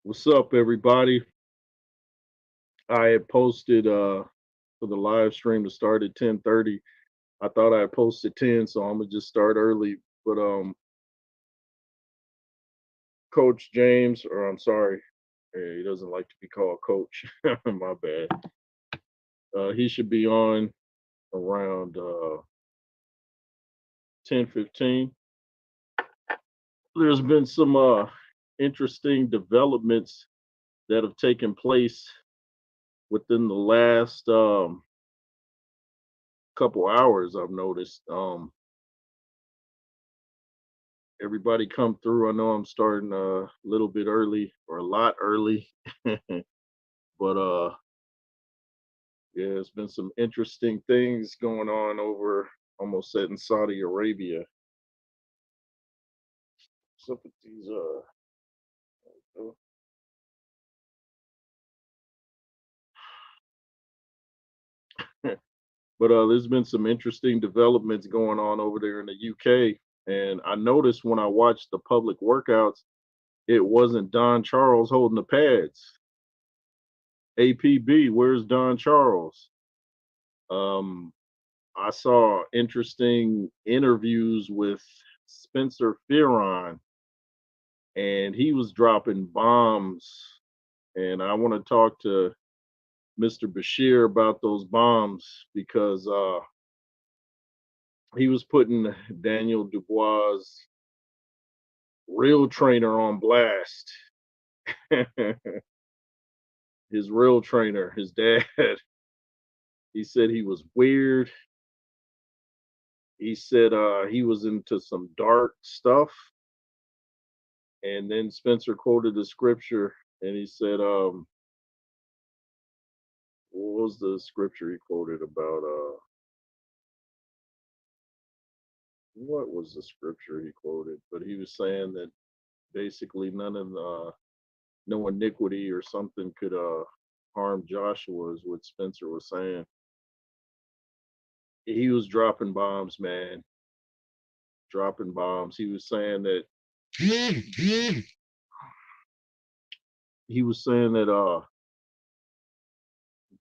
What's up, everybody? I had posted for the live stream to start at 10:30. I thought I had posted 10, so I'm gonna just start early. But Coach James, or I'm sorry, he doesn't like to be called Coach. My bad. He should be on around 10:15. There's been some interesting developments that have taken place within the last couple hours. I've noticed. Everybody come through. I know I'm starting a little bit early or a lot early, but yeah, it's been some interesting things going on over almost set in Saudi Arabia. What's up with these uh, but there's been some interesting developments going on over there in the UK, and I noticed when I watched the public workouts, it wasn't Don Charles holding the pads. APB, where's Don Charles? Um, I saw interesting interviews with Spencer Fearon, and he was dropping bombs. And I want to talk to Mr. Bashir about those bombs because he was putting Daniel Dubois' real trainer on blast. His real trainer, his dad, he said he was weird. He said he was into some dark stuff. And then Spencer quoted the scripture and he said, what was the scripture he quoted about? What was the scripture he quoted? But he was saying that basically none of no iniquity or something could harm Joshua, is what Spencer was saying. He was dropping bombs, man, dropping bombs. He was saying that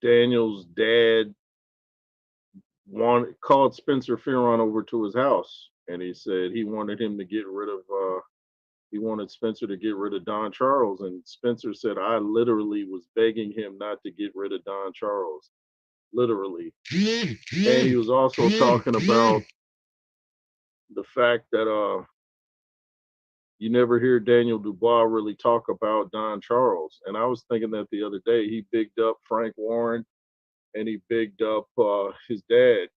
Daniel's dad called Spencer Fearon over to his house, and he said he wanted him to get rid of. He wanted Spencer to get rid of Don Charles, and Spencer said, "I literally was begging him not to get rid of Don Charles, literally." And he was also talking about the fact that you never hear Daniel Dubois really talk about Don Charles, and I was thinking that the other day. He bigged up Frank Warren and he bigged up his dad.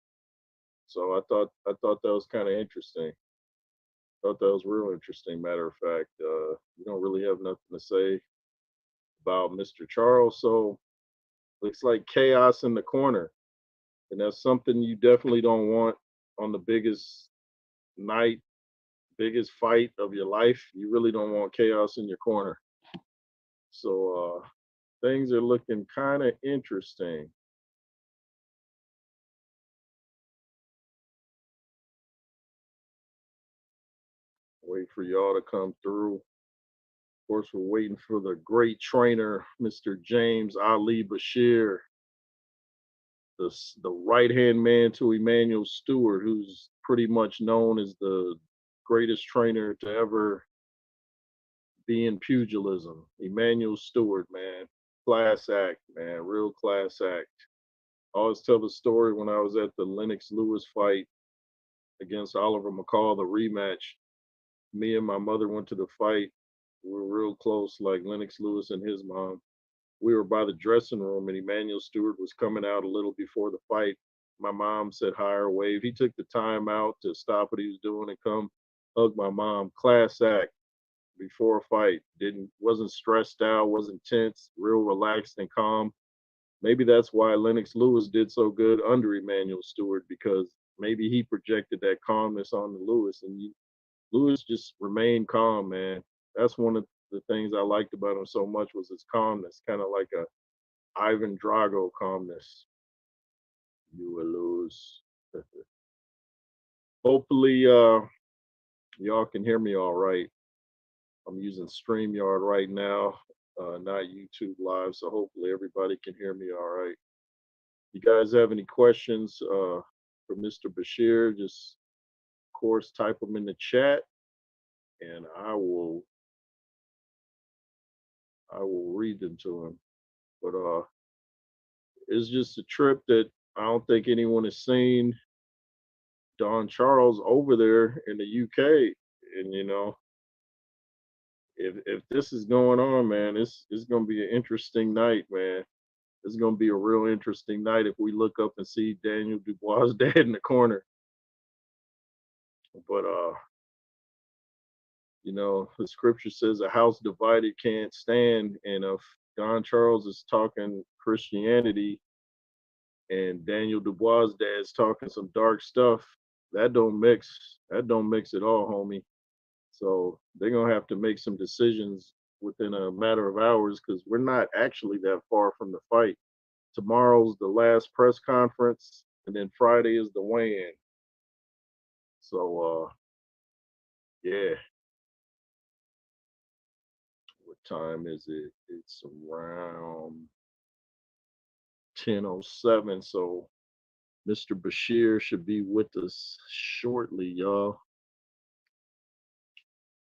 So I thought that was kind of interesting. Thought that was real interesting. Matter of fact, you don't really have nothing to say about Mr. Charles. So looks like chaos in the corner, and that's something you definitely don't want on the biggest night, biggest fight of your life. You really don't want chaos in your corner. So things are looking kind of interesting. Wait for y'all to come through. Of course, we're waiting for the great trainer, Mr. James Ali Bashir, the right hand man to Emmanuel Stewart, who's pretty much known as the greatest trainer to ever be in pugilism. Emmanuel Stewart, man, class act, man, real class act. I always tell the story when I was at the Lennox Lewis fight against Oliver McCall, the rematch. Me and my mother went to the fight. We were real close, like Lennox Lewis and his mom. We were by the dressing room, and Emmanuel Stewart was coming out a little before the fight. My mom said hi or wave. He took the time out to stop what he was doing and come hug my mom. Class act before a fight. Didn't wasn't stressed out, wasn't tense, real relaxed and calm. Maybe that's why Lennox Lewis did so good under Emmanuel Stewart because maybe he projected that calmness on the Lewis, and Lewis just remained calm, man. That's one of the things I liked about him so much was his calmness, kind of like a Ivan Drago calmness. You will lose. Hopefully, y'all can hear me all right. I'm using StreamYard right now. not YouTube live. So hopefully everybody can hear me all right. You guys have any questions for Mr. Bashir? Just, of course, type them in the chat, and I will read them to him. But it's just a trip that I don't think anyone has seen Don Charles over there in the UK. And if this is going on, man, it's gonna be an interesting night, man. It's gonna be a real interesting night if we look up and see Daniel Dubois' dad in the corner. But the scripture says a house divided can't stand, and if Don Charles is talking Christianity and Daniel Dubois' dad's talking some dark stuff, that don't mix. That don't mix at all, homie. So they're gonna have to make some decisions within a matter of hours because we're not actually that far from the fight. Tomorrow's the last press conference, and then Friday is the weigh-in. So yeah. What time is it? It's around 10:07. So Mr. Bashir should be with us shortly, y'all.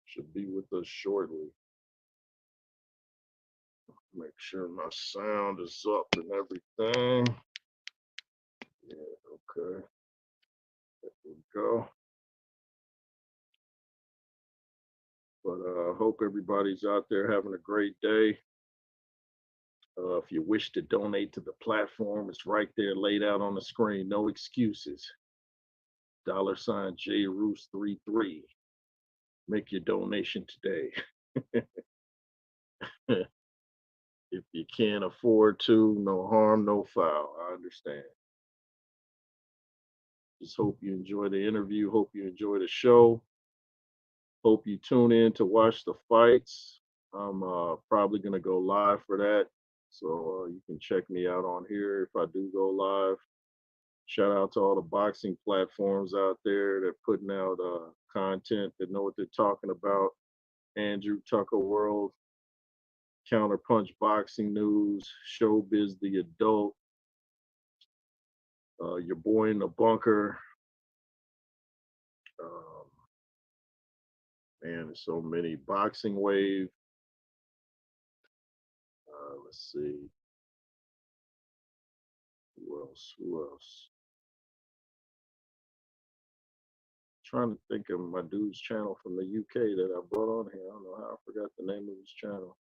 Should be with us shortly. Make sure my sound is up and everything. Yeah, okay. There we go. But I hope everybody's out there having a great day. If you wish to donate to the platform, it's right there laid out on the screen. No excuses. $ JRoos33. Make your donation today. If you can't afford to, no harm, no foul. I understand. Just hope you enjoy the interview. Hope you enjoy the show. Hope you tune in to watch the fights. I'm probably going to go live for that. So you can check me out on here if I do go live. Shout out to all the boxing platforms out there that putting out content that know what they're talking about. Andrew Tucker World, Counterpunch Boxing News, Showbiz the Adult, your boy in the bunker. Um, man, there's so many. Boxing Wave. Let's see. Who else? Who else? Trying to think of my dude's channel from the UK that I brought on here. I don't know how I forgot the name of his channel.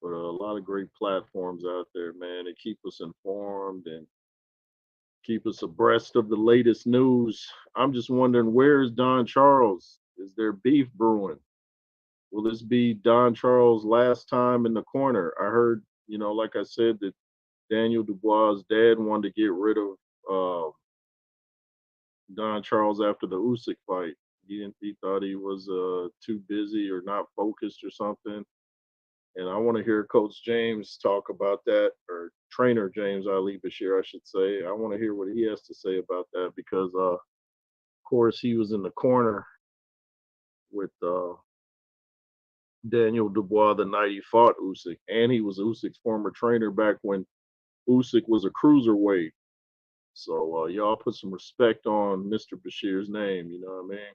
But a lot of great platforms out there, man. They keep us informed and keep us abreast of the latest news. I'm just wondering, where is Don Charles? Is there beef brewing? Will this be Don Charles' last time in the corner? I heard, like I said, that Daniel Dubois' dad wanted to get rid of Don Charles after the Usyk fight. He thought he was too busy or not focused or something. And I want to hear Coach James talk about that, or Trainer James Ali Bashir, I should say. I want to hear what he has to say about that because, of course, he was in the corner with Daniel Dubois the night he fought Usyk, and he was Usyk's former trainer back when Usyk was a cruiserweight. So y'all put some respect on Mr. Bashir's name. You know what I mean?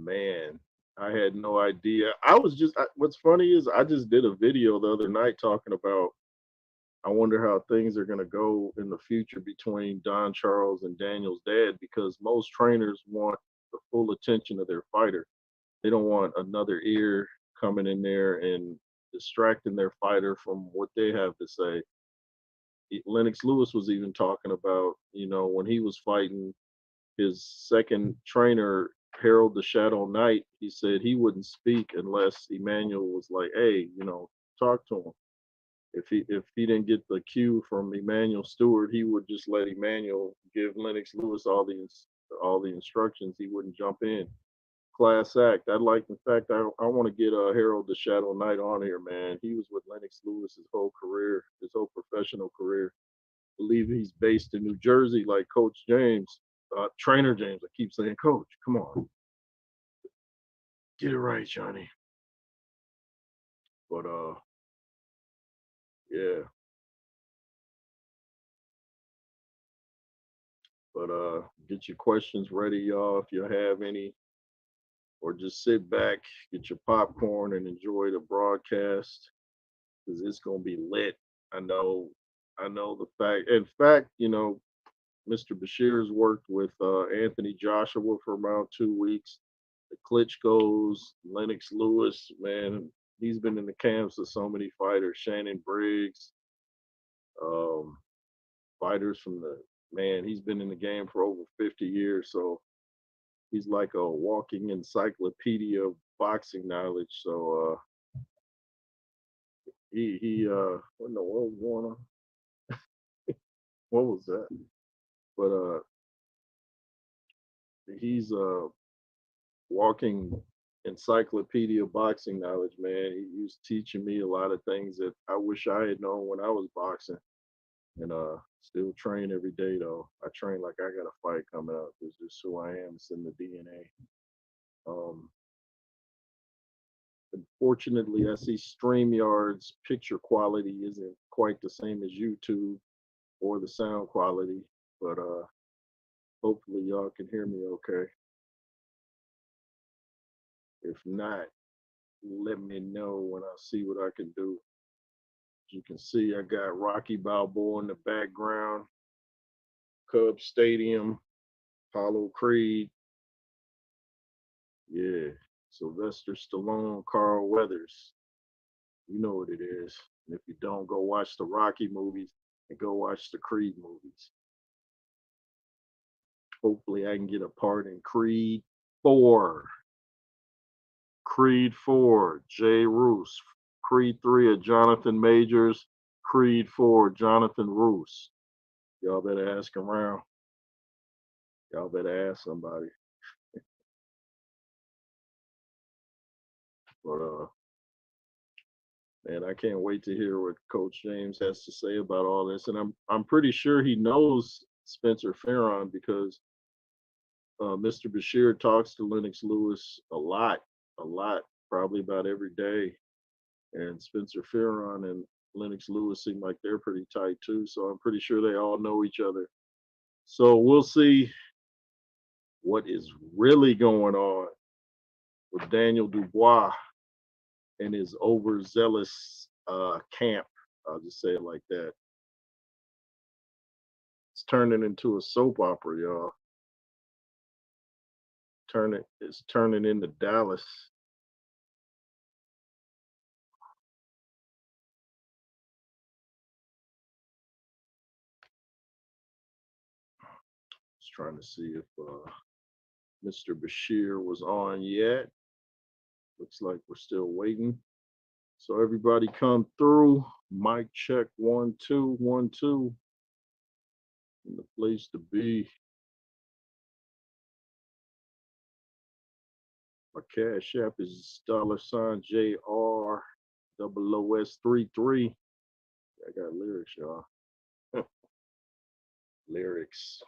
Man, I had no idea. What's funny is I just did a video the other night talking about I wonder how things are going to go in the future between Don Charles and Daniel's dad because most trainers want the full attention of their fighter. They don't want another ear coming in there and distracting their fighter from what they have to say. Lennox Lewis was even talking about, when he was fighting his second trainer, Harold the Shadow Knight, he said he wouldn't speak unless Emmanuel was like, hey, talk to him. If he didn't get the cue from Emmanuel Stewart, he would just let Emmanuel give Lennox Lewis all the instructions. He wouldn't jump in. Class act. In fact, I want to get Harold the Shadow Knight on here, man. He was with Lennox Lewis his whole career, his whole professional career. I believe he's based in New Jersey, like Coach James, Trainer James. I keep saying Coach. Come on. Get it right, Johnny. But yeah. But get your questions ready, y'all, if you have any, or just sit back, get your popcorn, and enjoy the broadcast because it's gonna be lit. I know. I know the fact. In fact, Mr. Bashir's worked with Anthony Joshua for about 2 weeks. The Klitschko's, Lennox Lewis, man, he's been in the camps of so many fighters. Shannon Briggs, um, fighters from the man. He's been in the game for over 50 years, so he's like a walking encyclopedia of boxing knowledge. So he what in the world was going on? What was that? But he's walking encyclopedia of boxing knowledge, man. He was teaching me a lot of things that I wish I had known when I was boxing. And still train every day though. I train like I got a fight coming up. It's just who I am. It's in the DNA. Unfortunately, I see StreamYard's picture quality isn't quite the same as YouTube or the sound quality, but hopefully y'all can hear me okay. If not, let me know when I see what I can do. As you can see, I got Rocky Balboa in the background, Cub Stadium, Apollo Creed, yeah, Sylvester Stallone, Carl Weathers. You know what it is. And if you don't, go watch the Rocky movies and go watch the Creed movies. Hopefully, I can get a part in Creed 4. Creed 4, Jay Roos. Creed 3 of Jonathan Majors. Creed 4, Jonathan Roos. Y'all better ask around. Y'all better ask somebody. But man, I can't wait to hear what Coach James has to say about all this. And I'm pretty sure he knows Spencer Farron because Mr. Bashir talks to Lennox Lewis a lot, probably about every day. And Spencer Farron and Lennox Lewis seem like they're pretty tight too. So I'm pretty sure they all know each other. So we'll see what is really going on with Daniel Dubois and his overzealous camp. I'll just say it like that. It's turning into a soap opera, y'all. It's turning into Dallas. Just trying to see if Mr. Bashir was on yet. Looks like we're still waiting. So everybody come through. Mic check 1 2 1 2. In the place to be. My cash app is $JR00S33. I got lyrics, y'all. Lyrics.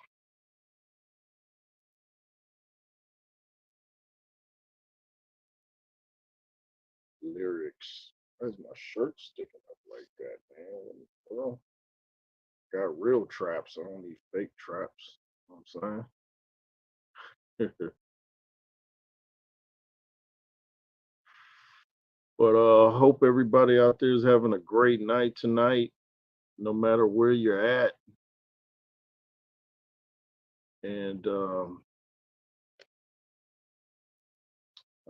Lyrics. Why's my shirt sticking up like that, man? Well, got real traps. I don't need fake traps. You know what I'm saying? But hope everybody out there is having a great night tonight, no matter where you're at. And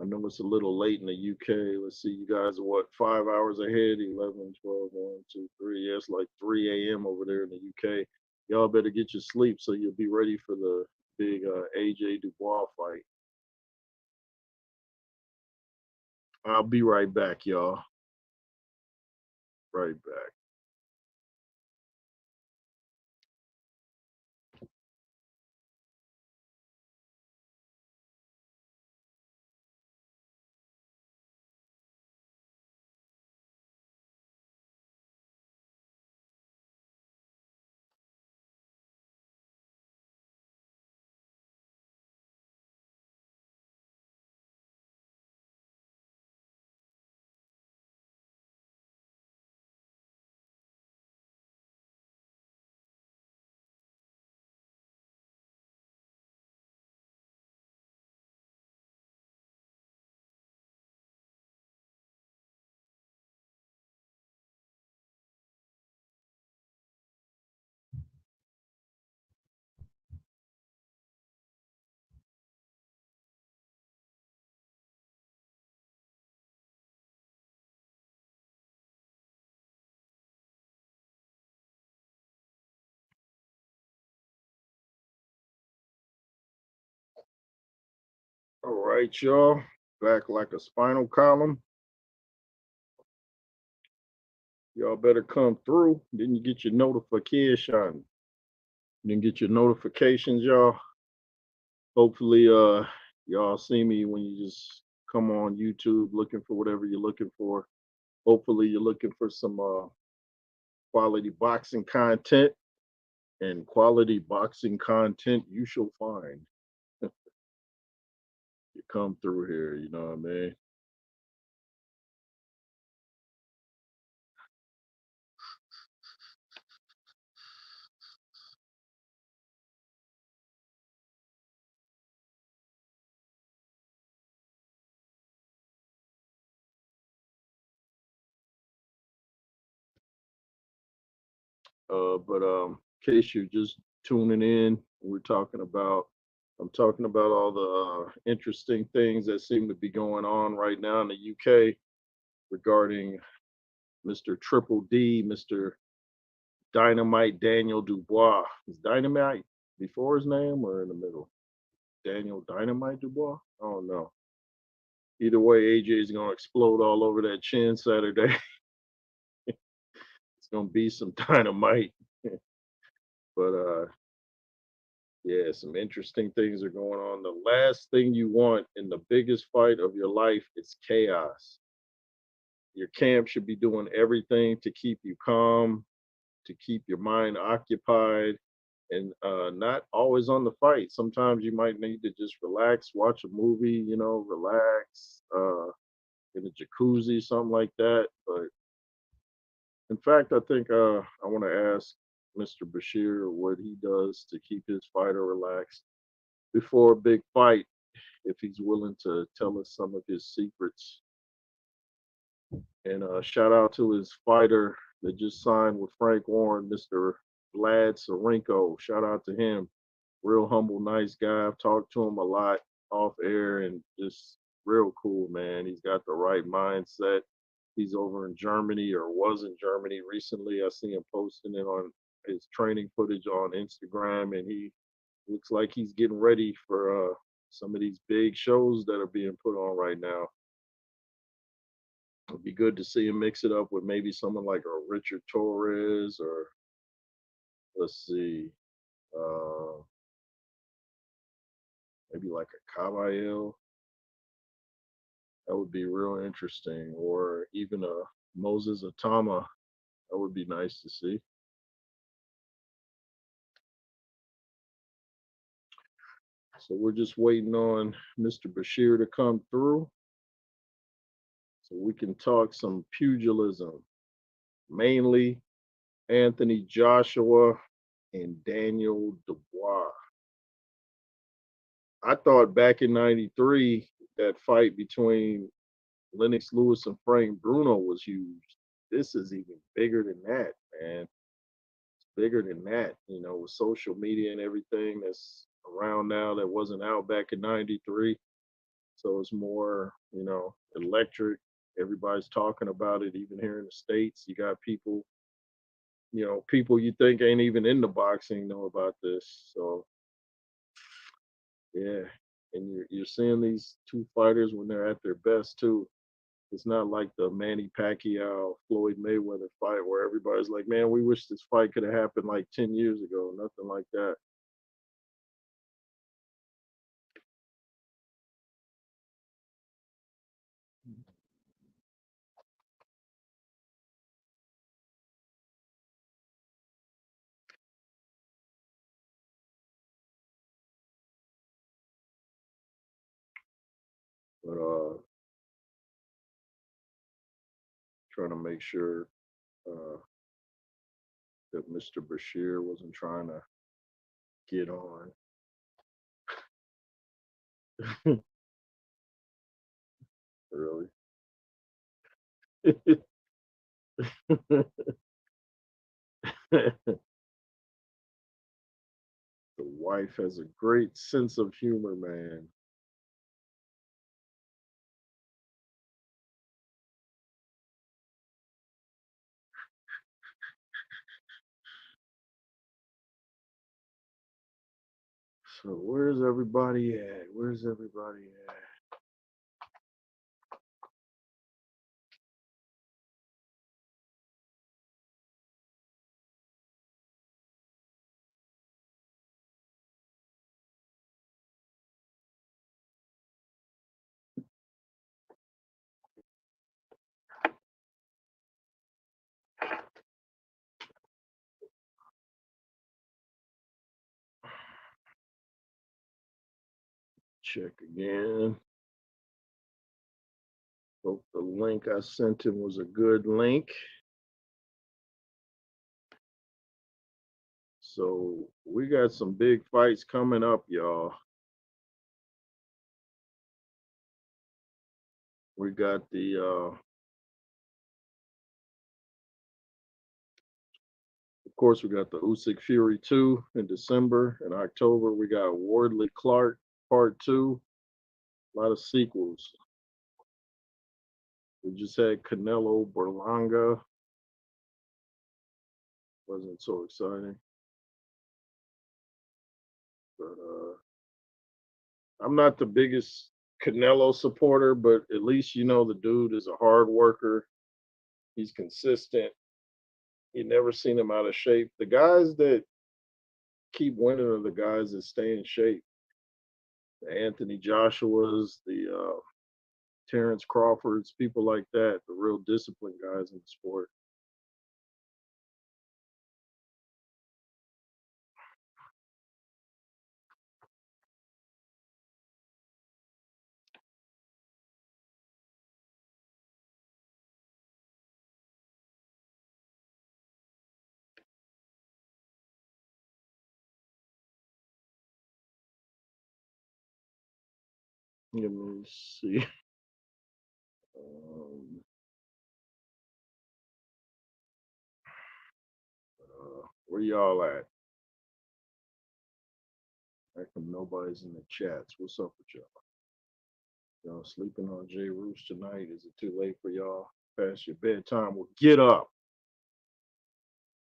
I know it's a little late in the UK. Let's see, you guys are what, 5 hours ahead? 11, 12, 1, 2, 3. Yeah, it's like 3 a.m. over there in the UK. Y'all better get your sleep so you'll be ready for the big AJ Dubois fight. I'll be right back, y'all. Right back. All right, y'all. Back like a spinal column. Y'all better come through. Didn't you get your notification? Didn't get your notifications, y'all. Hopefully, y'all see me when you just come on YouTube looking for whatever you're looking for. Hopefully, you're looking for some quality boxing content, and quality boxing content you shall find. You come through here, you know what I mean? But in case you're just tuning in, we're talking about I'm talking about all the interesting things that seem to be going on right now in the UK regarding Mr. Triple D, Mr. Dynamite Daniel Dubois. Is Dynamite before his name or in the middle? Daniel Dynamite Dubois? I don't know. Either way, AJ's gonna explode all over that chin Saturday. It's gonna be some dynamite. But yeah, some interesting things are going on. The last thing you want in the biggest fight of your life is chaos. Your camp should be doing everything to keep you calm, to keep your mind occupied, and not always on the fight. Sometimes you might need to just relax, watch a movie, relax in a jacuzzi, something like that. But in fact, I think I want to ask Mr. Bashir what he does to keep his fighter relaxed before a big fight, if he's willing to tell us some of his secrets. And shout out to his fighter that just signed with Frank Warren, Mr. Vlad Sarenko. Shout out to him. Real humble, nice guy. I've talked to him a lot off air and just real cool, man. He's got the right mindset. He's over in Germany or was in Germany recently. I see him posting it on his training footage on Instagram, and he looks like he's getting ready for some of these big shows that are being put on right now. It'd be good to see him mix it up with maybe someone like a Richard Torres or let's see, uh, maybe like a Caballero. That would be real interesting, or even a Moses Atama. That would be nice to see. So we're just waiting on Mr. Bashir to come through so we can talk some pugilism, mainly Anthony Joshua and Daniel Dubois. I thought back in '93 that fight between Lennox Lewis and Frank Bruno was huge. This is even bigger than that, man. It's bigger than that, with social media and everything that's around now that wasn't out back in '93. So it's more, electric. Everybody's talking about it, even here in the States. You got people, people you think ain't even into boxing know about this. So yeah. And you're seeing these two fighters when they're at their best too. It's not like the Manny Pacquiao Floyd Mayweather fight where everybody's like, "Man, we wish this fight could have happened like 10 years ago." Nothing like that. But trying to make sure uh, that Mr. Bashir wasn't trying to get on. Really. The wife has a great sense of humor, man. So where's everybody at? Where's everybody at? Check again. Hope the link I sent him was a good link. So we got some big fights coming up, y'all. We got of course, we got the Usyk Fury 2 in December. In October, we got Wardley Clark Part 2. A lot of sequels. We just had Canelo Berlanga. Wasn't so exciting. But I'm not the biggest Canelo supporter, but at least you know the dude is a hard worker. He's consistent. You never seen him out of shape. The guys that keep winning are the guys that stay in shape. The Anthony Joshua's, the Terrence Crawford's, people like that, the real disciplined guys in the sport. Let me see. Um, where y'all at? How come nobody's in the chats? What's up with y'all? Y'all sleeping on J. Roos tonight? Is it too late for y'all? Past your bedtime? Well, get up.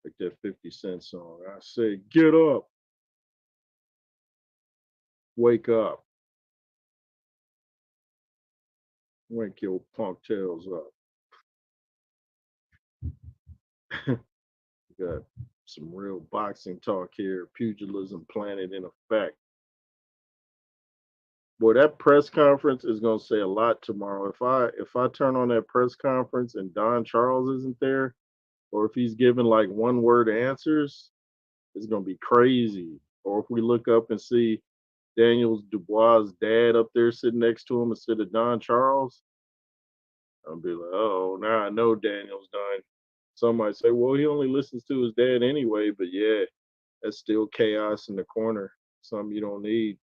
Like that 50 Cent song. I say, get up. Wake up. Wake your punk tails up. We got some real boxing talk here. Pugilism Planet in effect. Boy, that press conference is gonna say a lot tomorrow. If I turn on that press conference and Don Charles isn't there, or if he's giving like one word answers, it's gonna be crazy. Or if we look up and see Daniel Dubois' dad up there sitting next to him instead of Don Charles, I'll be like, oh, now I know Daniel's done. Some might say, well, he only listens to his dad anyway, but yeah, that's still chaos in the corner. Something you don't need.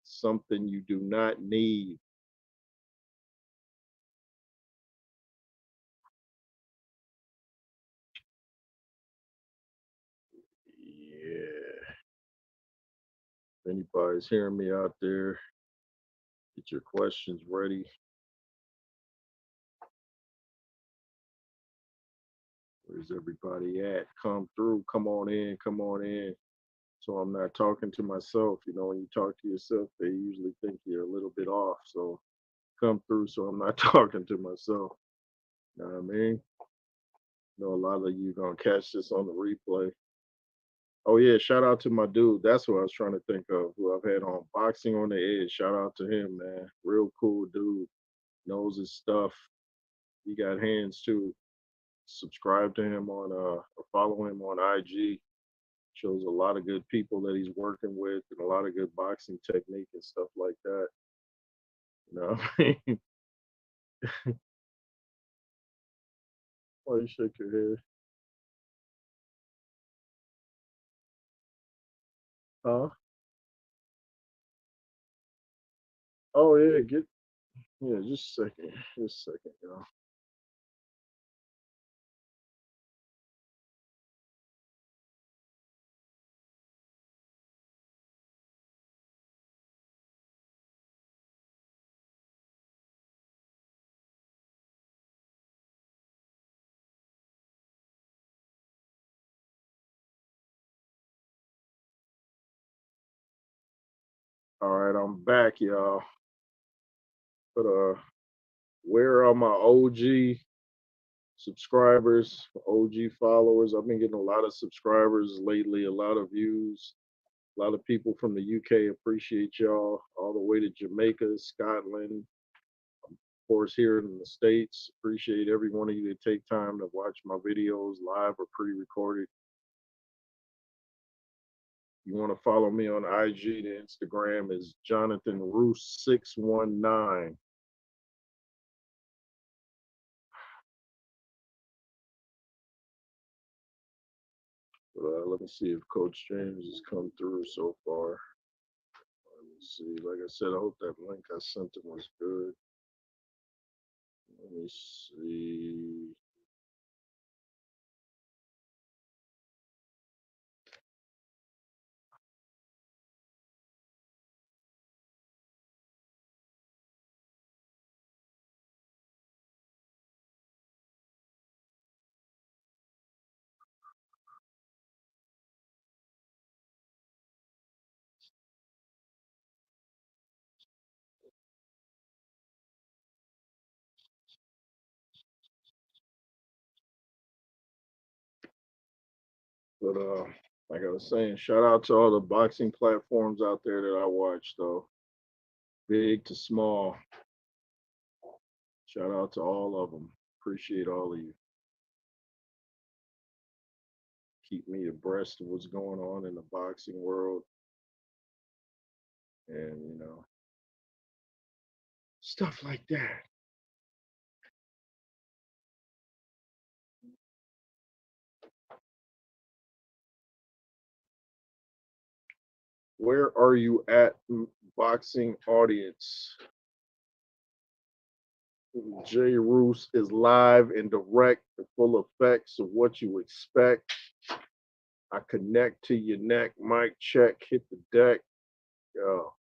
Something you do not need. Yeah. If anybody's hearing me out there, get your questions ready. Where's everybody at? Come through. Come on in. Come on in. So I'm not talking to myself. You know, when you talk to yourself, they usually think you're a little bit off. So come through so I'm not talking to myself. You know what I mean? I know a lot of you gonna catch this on the replay. Oh yeah, shout out to my dude. That's what I was trying to think of. Who I've had on Boxing on the Edge. Shout out to him, man. Real cool dude. Knows his stuff. He got hands too. Subscribe to him on or follow him on IG. Shows a lot of good people that he's working with and a lot of good boxing technique and stuff like that. You know what I mean? Why you shake your head? Huh? Oh yeah, just a second. Just a second, y'all. All right, I'm back, y'all. But where are my OG subscribers, OG followers? I've been getting a lot of subscribers lately, a lot of views. A lot of people from the UK appreciate y'all, all the way to Jamaica, Scotland, of course, here in the States. Appreciate every one of you that take time to watch my videos live or pre recorded. You want to follow me on IG, the Instagram is Jonathan Roos 619. Let me see if Coach James has come through so far. Let me see. Like I said, I hope that link I sent him was good. Let me see. But like I was saying, shout out to all the boxing platforms out there that I watch, though, big to small. Shout out to all of them. Appreciate all of you. Keep me abreast of what's going on in the boxing world, and stuff like that. Where are you at, boxing audience? Jay Roos is live and direct, the full effects of what you expect. I connect to your neck, mic check, hit the deck. Yo,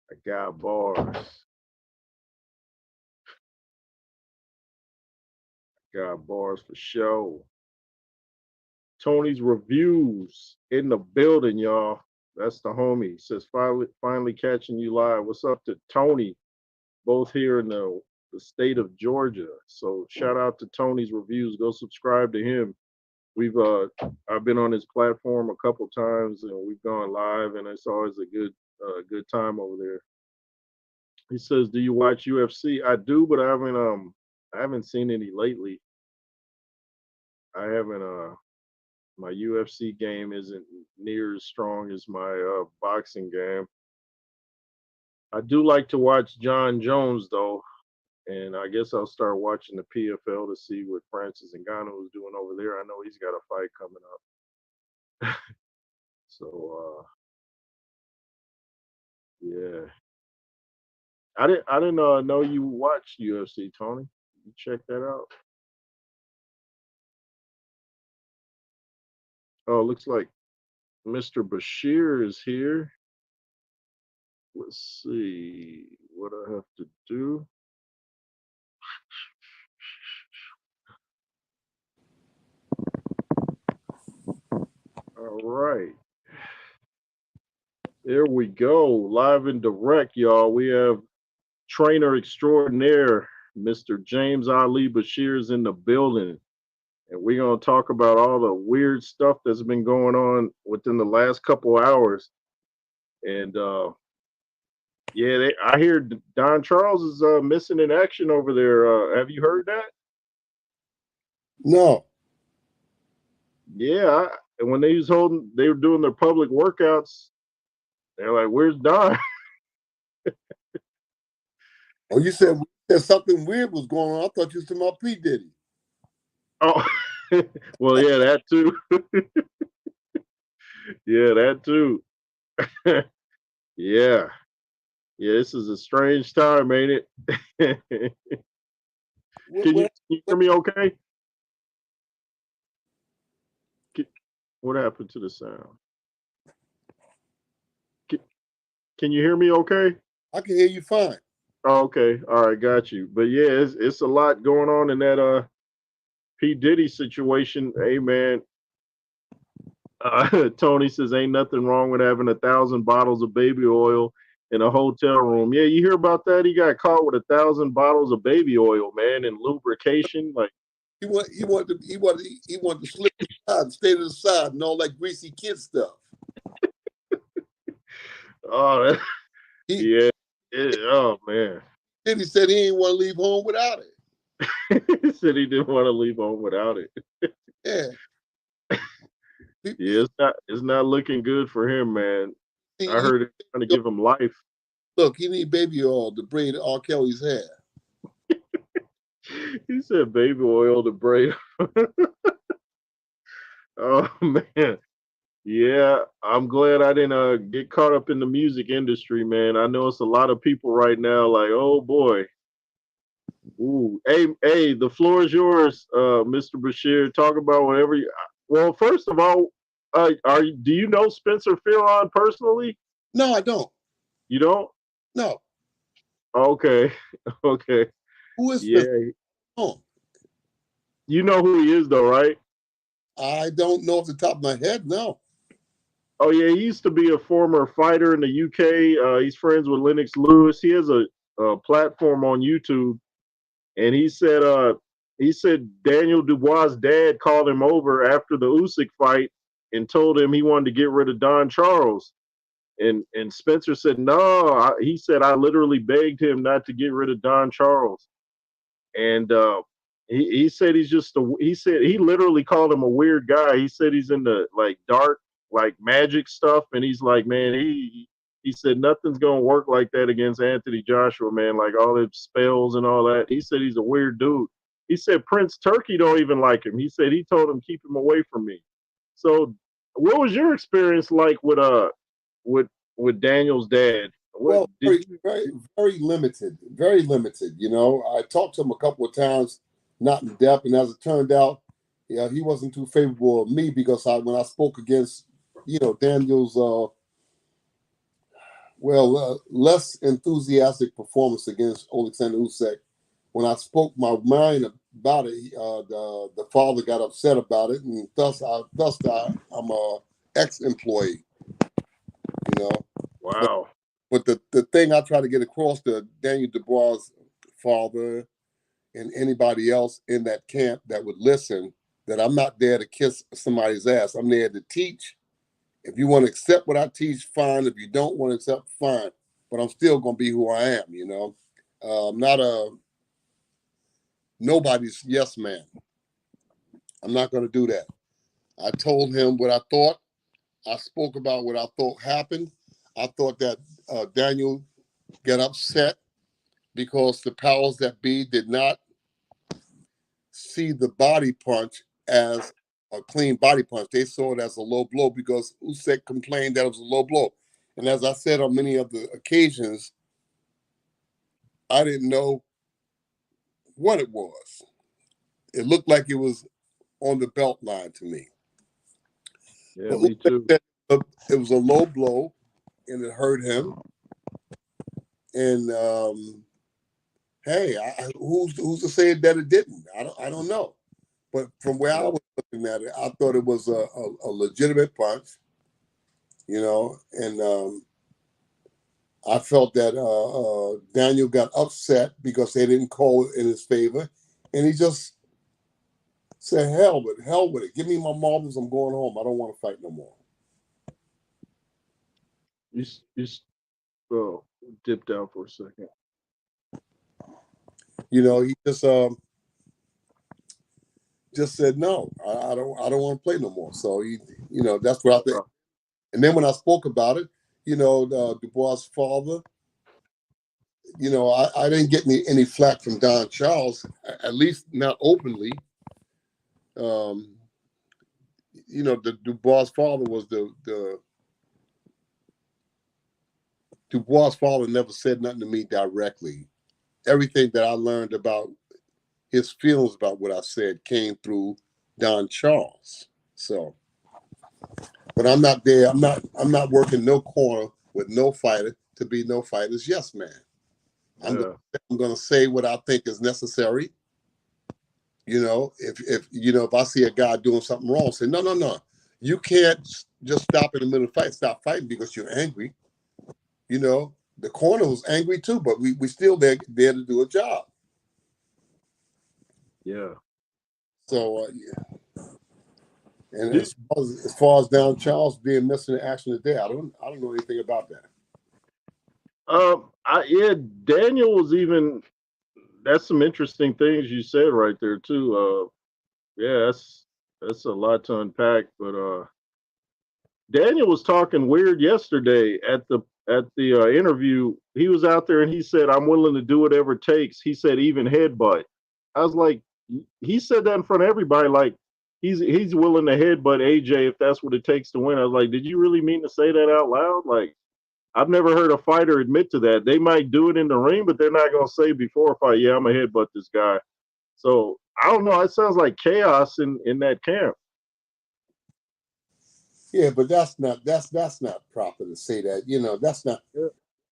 I got bars. Got bars for show. Tony's reviews in the building, y'all. That's the homie. Says finally catching you live. What's up to Tony? Both here in the state of Georgia. So shout out to Tony's reviews. Go subscribe to him. We've I've been on his platform a couple times and we've gone live and it's always a good time over there. He says, "Do you watch UFC?" I do, but I haven't seen any lately. I haven't my UFC game isn't near as strong as my boxing game. I do like to watch John Jones though, and I guess I'll start watching the PFL to see what Francis Ngannou is doing over there. I know he's got a fight coming up. So yeah, I didn't know you watched UFC, Tony. You check that out. Oh, looks like Mr. Bashir is here. Let's see what I have to do. All right. There we go. Live and direct, y'all. We have trainer extraordinaire, Mr. James Ali Bashir is in the building. And we're going to talk about all the weird stuff that's been going on within the last couple hours. And yeah, I hear Don Charles is missing in action over there. Have you heard that? No. Yeah, and when they were doing their public workouts. They're like, "Where's Don?" Oh, you said something weird was going on. I thought you were talking about P. Diddy. Oh, well, yeah, that too. Yeah, that too. Yeah. Yeah, this is a strange time, ain't it? Can you hear me okay? What happened to the sound? Can you hear me okay? I can hear you fine. Oh, okay. All right, got you. But yeah, it's a lot going on in that P. Diddy situation. Hey man, Tony says, ain't nothing wrong with having 1,000 bottles of baby oil in a hotel room. Yeah, you hear about that? He got caught with 1,000 bottles of baby oil, man, and lubrication. Like, he wanted to slip aside, stay to the side, and all that greasy kid stuff. oh, that, He yeah. Oh, man. then he said he didn't want to leave home without it. He said he didn't want to leave home without it. Yeah. Yeah, it's not looking good for him, man. I He, heard it's trying to give him life. look, he need baby oil to braid R. Kelly's hair. He said baby oil to braid. Oh man. Yeah, I'm glad I didn't get caught up in the music industry, man. I know it's a lot of people right now like, oh boy. Ooh. Hey, the floor is yours, Mr. Bashir. Talk about whatever you well, first of all, do you know Spencer Fearon personally? No, I don't. You don't? No. Okay. Okay. Who is Spencer? Yeah. Oh, You know who he is though, right? I don't know off the top of my head. No. Oh yeah, he used to be a former fighter in the UK. He's friends with Lennox Lewis. He has a platform on YouTube, and he said Daniel Dubois' dad called him over after the Usyk fight and told him he wanted to get rid of Don Charles. And Spencer said no. He said I literally begged him not to get rid of Don Charles. And he said he said he literally called him a weird guy. He said he's into like dark like magic stuff, and he's like, man, he said nothing's gonna work like that against Anthony Joshua, man. Like all the spells and all that. He said he's a weird dude. He said Prince Turkey don't even like him. He said he told him keep him away from me. So, what was your experience like with with Daniel's dad? What Well, did very, you? very, very limited. Very limited. You know, I talked to him a couple of times, not in depth, and as it turned out, yeah, he wasn't too favorable of me because when I spoke against, Daniel's less enthusiastic performance against Alexander Usyk. When I spoke my mind about it, the father got upset about it, and I'm a ex-employee, you know. But Wow. but the thing I try to get across to Daniel Dubois' father and anybody else in that camp that would listen, that I'm not there to kiss somebody's ass. I'm there to teach. If you want to accept what I teach, fine. If you don't want to accept, fine. But I'm still going to be who I am, I'm not nobody's yes man. I'm not going to do that. I told him what I thought. I spoke about what I thought happened. I thought that Daniel got upset because the powers that be did not see the body punch as a clean body punch. They saw it as a low blow because Usyk complained that it was a low blow. And as I said on many of the occasions, I didn't know what it was. It looked like it was on the belt line to me. Yeah, But me Usyk too. said it was a low blow and it hurt him. And hey, who's to say that it didn't? I don't know. But from where I Yeah. was looking at it, I thought it was a legitimate punch, and I felt that Daniel got upset because they didn't call it in his favor, and he just said, hell with it. Give me my marbles. I'm going home. I don't want to fight no more. You dipped out for a second. He just said no. I don't want to play no more. So that's what I think. And then when I spoke about it, Dubois' father, I didn't get any flack from Don Charles, at least not openly. The Dubois father was the Dubois father never said nothing to me directly. Everything that I learned about his feelings about what I said came through Don Charles. So, but I'm not there. I'm not working no corner with no fighter to be no fighter's yes man. I'm Yeah. I'm going to say what I think is necessary. If I see a guy doing something wrong, say no. You can't just stop in the middle of the fight, stop fighting because you're angry. You know, the corner was angry too, but we still there to do a job. Yeah. So yeah. And Did, as far as down Charles being missing in action today, I don't know anything about that. yeah, Daniel was even. That's some interesting things you said right there too. Yeah, that's a lot to unpack. But Daniel was talking weird yesterday at the interview. He was out there and he said, "I'm willing to do whatever it takes." He said, "Even headbutt." I was like, he said that in front of everybody. Like he's willing to headbutt AJ if that's what it takes to win. I was like, did you really mean to say that out loud? Like, I've never heard a fighter admit to that. They might do it in the ring, but they're not gonna say before a fight, "Yeah, I'm gonna headbutt this guy." So I don't know. It sounds like chaos in that camp. Yeah, but that's not proper to say that. You know, Yeah,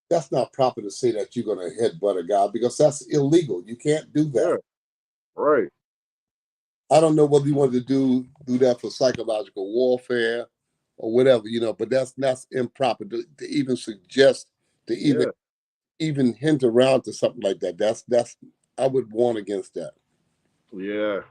that's not proper to say that you're going to headbutt a guy because that's illegal. You can't do that. yeah, right. I don't know whether you wanted to do that for psychological warfare or whatever, you know, but that's improper to even suggest to Yeah, even hint around to something like that. That's I would warn against that. yeah.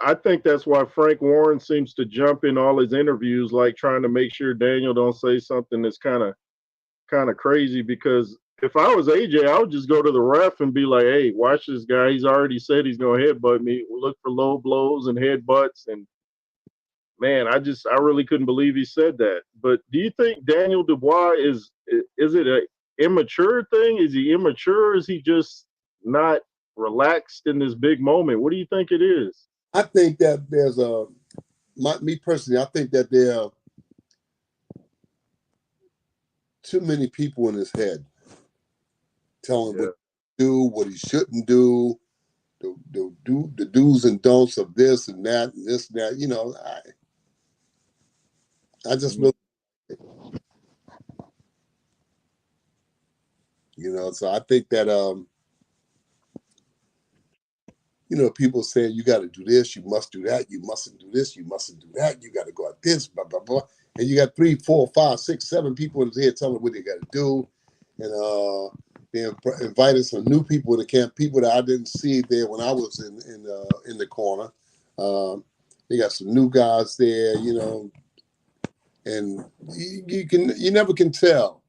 I think that's why Frank Warren seems to jump in all his interviews, like trying to make sure Daniel don't say something that's kind of crazy. Because if I was AJ, I would just go to the ref and be like, "Hey, watch this guy. He's already said he's gonna headbutt me. We'll look for low blows and headbutts." And man, I really couldn't believe he said that. But do you think Daniel Dubois is it a immature thing? Is he immature? Or is he just not relaxed in this big moment? What do you think it is? I think that there's me personally, I think that there are too many people in his head telling him what Yeah. to do, what he shouldn't do, the do's and don'ts of this and that and this and that. You know, I just Mm, really, you know, so I think that you know, people saying you got to do this, you must do that, you mustn't do this, you mustn't do that, you got to go at this, blah blah blah, and you got 3, 4, 5, 6, 7 people in his head telling them what they got to do, and they invited some new people in the camp, people that I didn't see there when I was in the corner. Um, they got some new guys there, you know, and you never can tell.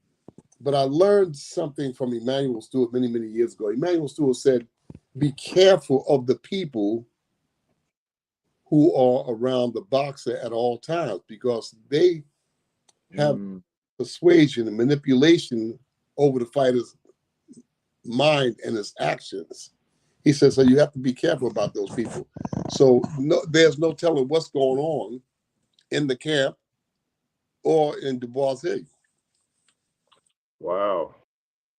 But I learned something from Emmanuel Stewart many years ago. Emmanuel Stewart said, "Be careful of the people who are around the boxer at all times because they have mm, persuasion and manipulation over the fighter's mind and his actions." He said, so you have to be careful about those people. So no, there's no telling what's going on in the camp or in Dubois' head. wow.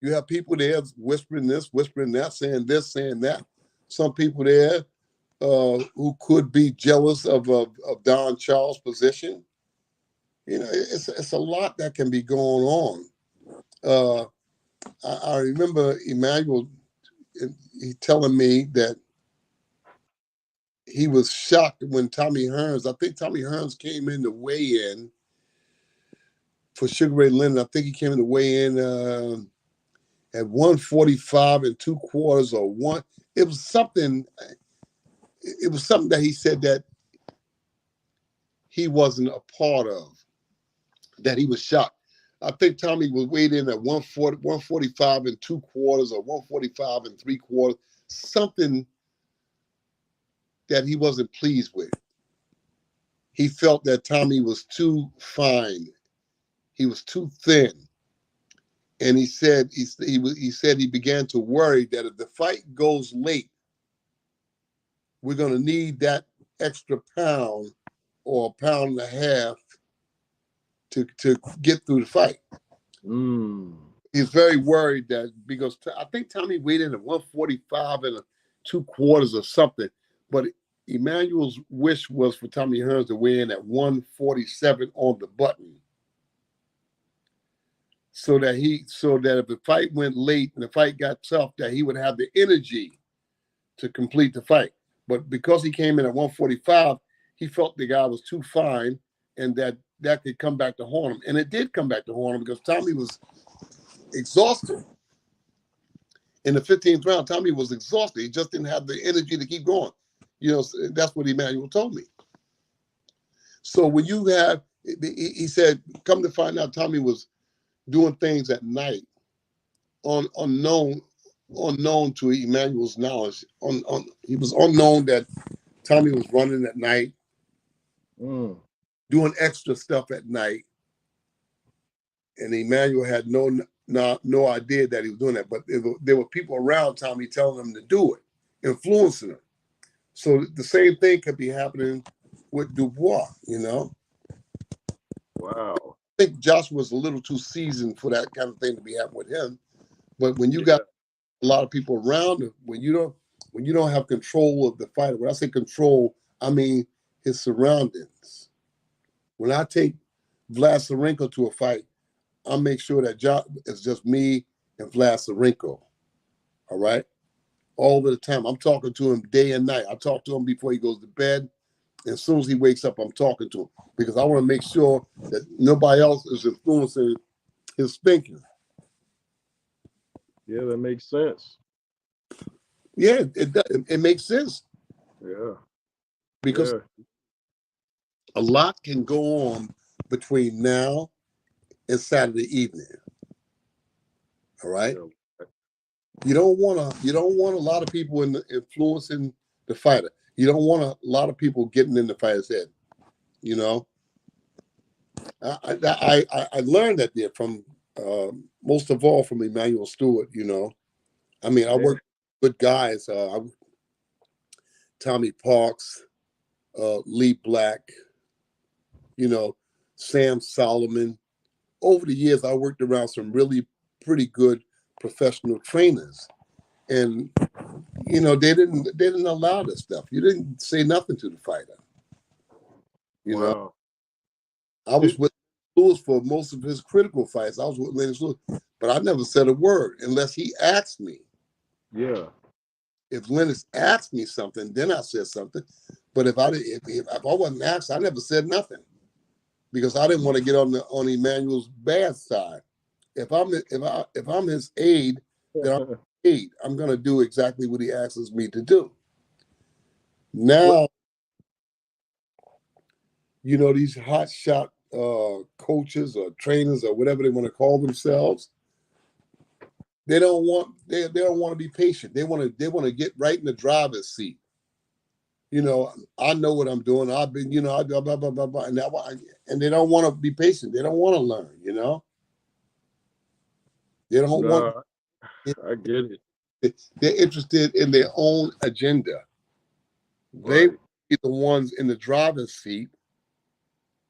You have people there whispering this, whispering that, saying this, saying that. Some people there who could be jealous of Don Charles' position. You know, it's a lot that can be going on. Uh, I remember Emmanuel he telling me that he was shocked when Tommy Hearns, I think Tommy Hearns came in to weigh in for Sugar Ray Leonard. I think he came in to weigh in at 145 and 2/4 or one. It was something. It was something that he said that he wasn't a part of. That he was shocked. I think Tommy was weighed in at 140, 145 and 2/4 or 145 and 3/4. Something that he wasn't pleased with. He felt that Tommy was too fine. He was too thin. And he said he said he began to worry that if the fight goes late, we're going to need that extra pound or a pound and a half to get through the fight. Mm, He's very worried that because I think Tommy weighed in at 145 and 2/4 or something, but Emmanuel's wish was for Tommy Hearns to weigh in at 147 on the button. So that if the fight went late and the fight got tough, that he would have the energy to complete the fight. But because he came in at 145, he felt the guy was too fine, and that could come back to haunt him. And it did come back to haunt him because Tommy was exhausted. In the 15th round, Tommy was exhausted. He just didn't have the energy to keep going. That's what Emmanuel told me. So when you have, he said, come to find out, Tommy was doing things at night, unknown to Emmanuel's knowledge. He was unknown that Tommy was running at night, doing extra stuff at night, and Emmanuel had no idea that he was doing that. But there were people around Tommy telling him to do it, influencing him. So the same thing could be happening with Dubois, Wow. I think Josh was a little too seasoned for that kind of thing to be happening with him. But when you got a lot of people around him, when you don't have control of the fighter, when I say control, I mean his surroundings. When I take Vlad Sarenko to a fight, I make sure that Josh is just me and Vlad Sarenko. All right? All the time. I'm talking to him day and night. I talk to him before he goes to bed. As soon as he wakes up, I'm talking to him because I want to make sure that nobody else is influencing his thinking. Yeah, that makes sense. Yeah, it makes sense. Yeah. Because a lot can go on between now and Saturday evening. All right? Yeah. You don't want a lot of people influencing the fighter. You don't want a lot of people getting in the fighter's head. I learned that there from most of all from Emmanuel Stewart. I mean, I worked with guys, Tommy Parks, Lee Black, Sam Solomon. Over the years, I worked around some really pretty good professional trainers, and they didn't allow this stuff. You didn't say nothing to the fighter. Wow. I was with Lewis for most of his critical fights. I was with Lennox Lewis, but I never said a word unless he asked me. Yeah. If Lennox asked me something, then I said something. But if I wasn't asked, I never said nothing because I didn't want to get on Emmanuel's bad side. If I'm his aide, then I'm his aide. I'm going to do exactly what he asks me to do. Now, these hot shot coaches or trainers or whatever they want to call themselves, they don't want to be patient. They want to get right in the driver's seat. I know what I'm doing. I've been, I blah, blah, blah, blah, blah, and they don't want to be patient. They don't want to learn. They don't want. I get it. They're interested in their own agenda. They be the ones in the driver's seat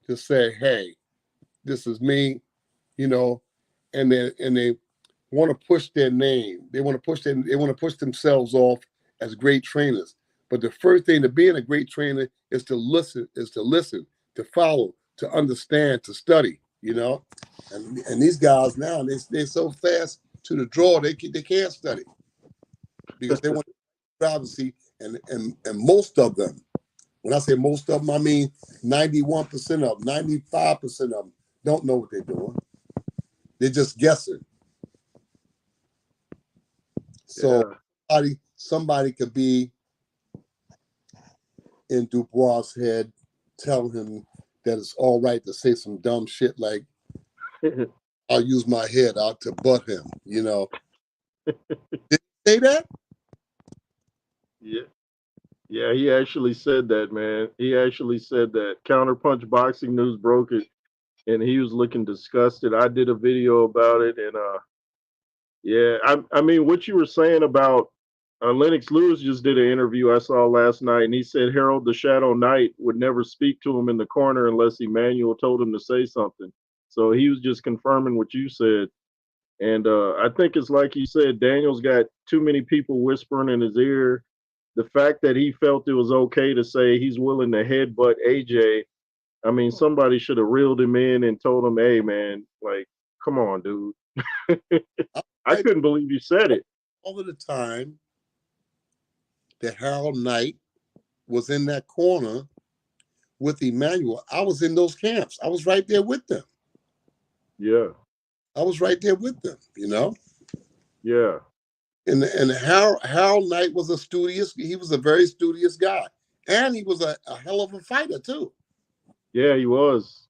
to say, "Hey, this is me," and they want to push their name. They want to push themselves off as great trainers. But the first thing to being a great trainer is to listen, to follow, to understand, to study. And these guys now they're so fast to the draw they can't study because they want to driver's seat. And most of them, when I say most of them, I mean 91% of them, 95% of them don't know what they're doing. They're just guessing. So somebody could be in Dubois' head, telling him that it's all right to say some dumb shit like, "I'll use my head out to butt him." Did he say that? Yeah. Yeah, he actually said that, man. He actually said that. Counterpunch Boxing News broke it, and he was looking disgusted. I did a video about it, and yeah, I mean, what you were saying about Lennox Lewis just did an interview I saw last night, and he said Harold the Shadow Knight would never speak to him in the corner unless Emmanuel told him to say something. So he was just confirming what you said. And I think it's like you said, Daniel's got too many people whispering in his ear. The fact that he felt it was okay to say he's willing to headbutt AJ, I mean, somebody should have reeled him in and told him, "Hey, man, like, come on, dude." I couldn't believe you said it. All of the time that Harold Knight was in that corner with Emmanuel, I was in those camps. I was right there with them. Yeah. I was right there with them, you know. Yeah. And Harold Knight was a studious. He was a very studious guy, and he was a hell of a fighter too. Yeah, he was.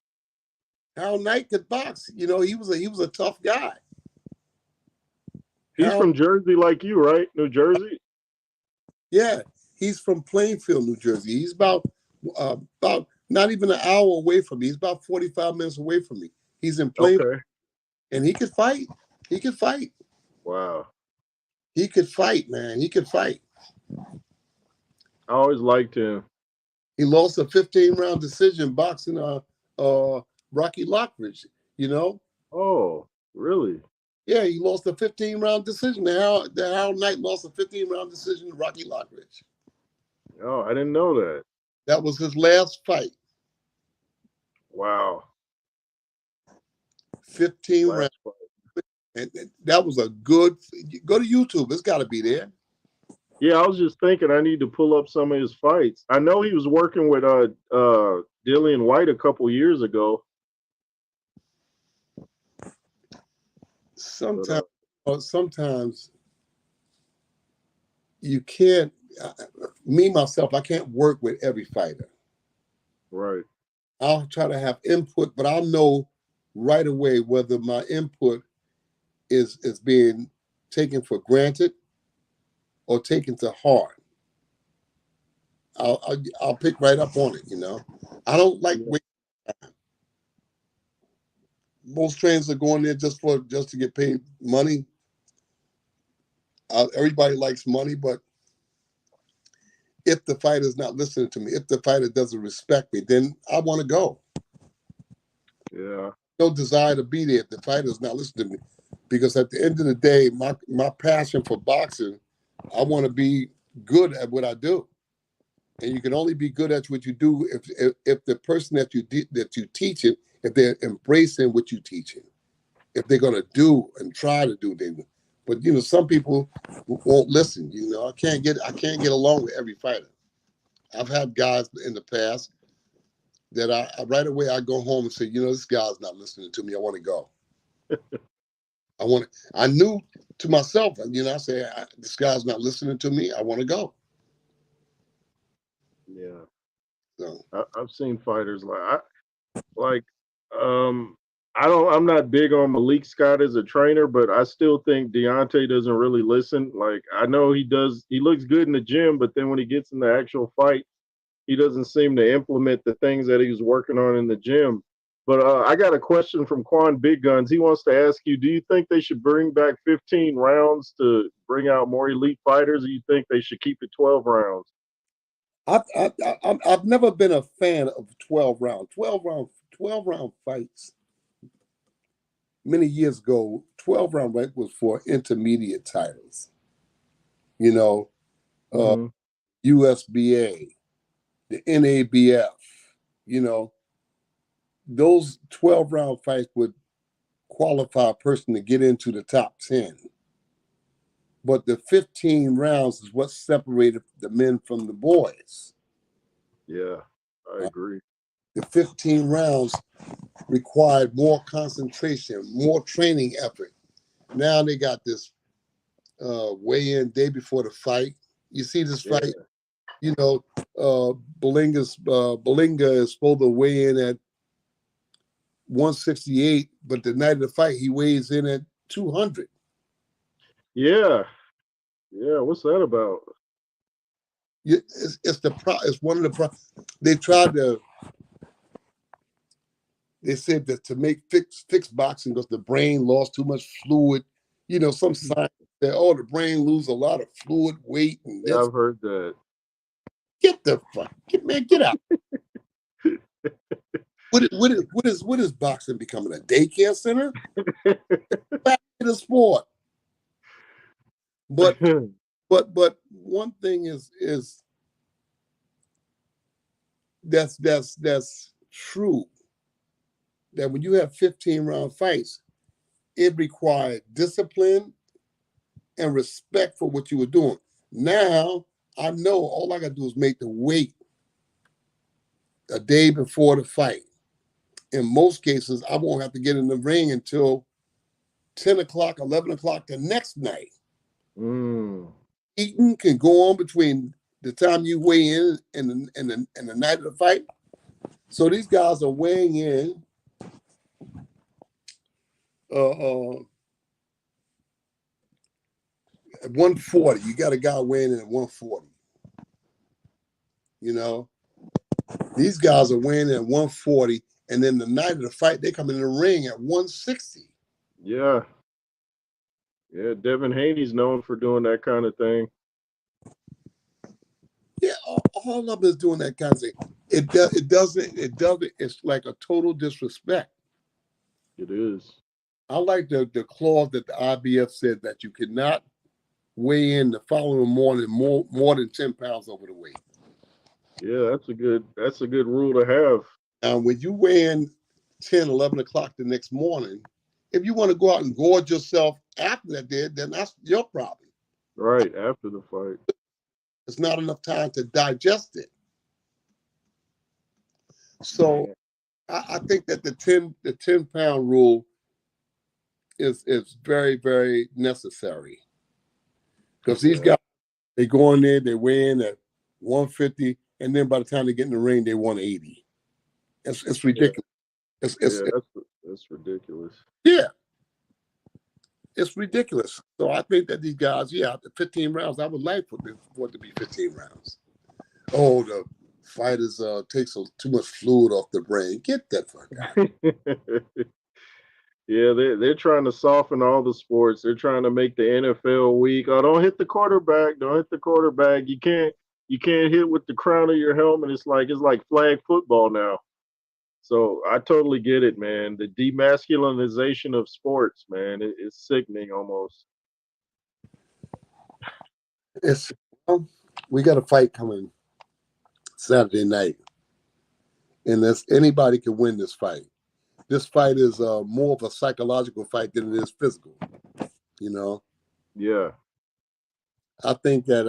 Harold Knight could box. You know, he was a tough guy. He's Harold, from Jersey like you, right? New Jersey? yeah, he's from Plainfield, New Jersey. He's about not even an hour away from me. He's about 45 minutes away from me. He's in Plainfield, Okay. and he could fight. He could fight. Wow. He could fight, man. He could fight. I always liked him. He lost a 15-round decision boxing Rocky Lockridge, you know? Oh, really? Yeah, he lost a 15-round decision. The Harold Knight lost a 15-round decision to Rocky Lockridge. Oh, I didn't know that. That was his last fight. Wow. 15 Last rounds. fight. And that was a good, go to YouTube. It's got to be there. Yeah, I was just thinking I need to pull up some of his fights. I know he was working with Dillian White a couple years ago. Sometimes, sometimes you can't, me, myself, I can't work with every fighter. Right. I'll try to have input, but I'll know right away whether my input is being taken for granted or taken to heart. I'll pick right up on it, you know. I don't like Yeah. Most trainers are going there just to get paid money. Everybody likes money, but if the fighter's not listening to me, if the fighter doesn't respect me, then I want to go. Yeah. No desire to be there if the fighter's not listening to me. Because at the end of the day, my passion for boxing, I want to be good at what I do. And you can only be good at what you do if the person that you teach it, if they're embracing what you teach it, if they're gonna do and try to do things. But you know, some people won't listen. You know, I can't get along with every fighter. I've had guys in the past that I right away I go home and say, you know, this guy's not listening to me. I want to go. I knew to myself, you know, I say, this guy's not listening to me. I want to go. Yeah. So I've seen fighters like I'm not big on Malik Scott as a trainer, but I still think Deontay doesn't really listen. Like I know he looks good in the gym, but then when he gets in the actual fight, he doesn't seem to implement the things that he was working on in the gym. But I got a question from Quan Big Guns. He wants to ask you, do you think they should bring back 15 rounds to bring out more elite fighters, or you think they should keep it 12 rounds? I've never been a fan of 12 round fights. Many years ago, 12 round fight was for intermediate titles. You know, Mm-hmm. USBA, the NABF. You know, those 12 round fights would qualify a person to get into the top 10. But the 15 rounds is what separated the men from the boys. Yeah, I agree. The 15 rounds required more concentration, more training effort. Now they got this weigh-in day before the fight. You see this Yeah. fight, you know, Belinga is supposed to weigh in at 168, but the night of the fight he weighs in at 200. Yeah. Yeah. What's that about? It's one of the they tried to. They said that to make fix boxing because the brain lost too much fluid. You know, some science that the brain lose a lot of fluid, weight, and Yeah, this. I've heard that. Get the fuck, get out. What is boxing becoming, a daycare center? Back to the sport. But one thing is that's true. That when you have 15 round fights, it required discipline and respect for what you were doing. Now I know all I gotta do is make the weight a day before the fight. In most cases, I won't have to get in the ring until 10 o'clock, 11 o'clock the next night. Mm. Eating can go on between the time you weigh in and the night of the fight. So these guys are weighing in at 140. You got a guy weighing in at 140. You know, these guys are weighing in at 140, and then the night of the fight, they come in the ring at 160. Yeah. Yeah. Devin Haney's known for doing that kind of thing. Yeah, all of us doing that kind of thing. It doesn't. It's like a total disrespect. It is. I like the clause that the IBF said that you cannot weigh in the following morning more than 10 pounds over the weight. Yeah, that's a good rule to have. Now, when you weigh in 10, 11 o'clock the next morning, if you want to go out and gorge yourself after that day, then that's your problem. Right after the fight. It's not enough time to digest it. So Man. I think that the 10-pound rule is very, very necessary. Because these guys, they go in there, they weigh in at 150, and then by the time they get in the ring, they 180. It's ridiculous. That's ridiculous. Yeah, it's ridiculous. So I think that these guys, after 15 rounds, I would like for it to be 15 rounds. Oh, the fighters takes too much fluid off the brain. Get that fuck out. Yeah, they're trying to soften all the sports. They're trying to make the NFL weak. Oh, don't hit the quarterback. Don't hit the quarterback. You can't hit with the crown of your helmet. It's like flag football now. So I totally get it, man. The demasculinization of sports, man, it's sickening almost. It's we got a fight coming Saturday night, and anybody can win this fight. This fight is more of a psychological fight than it is physical. You know, Yeah. I think that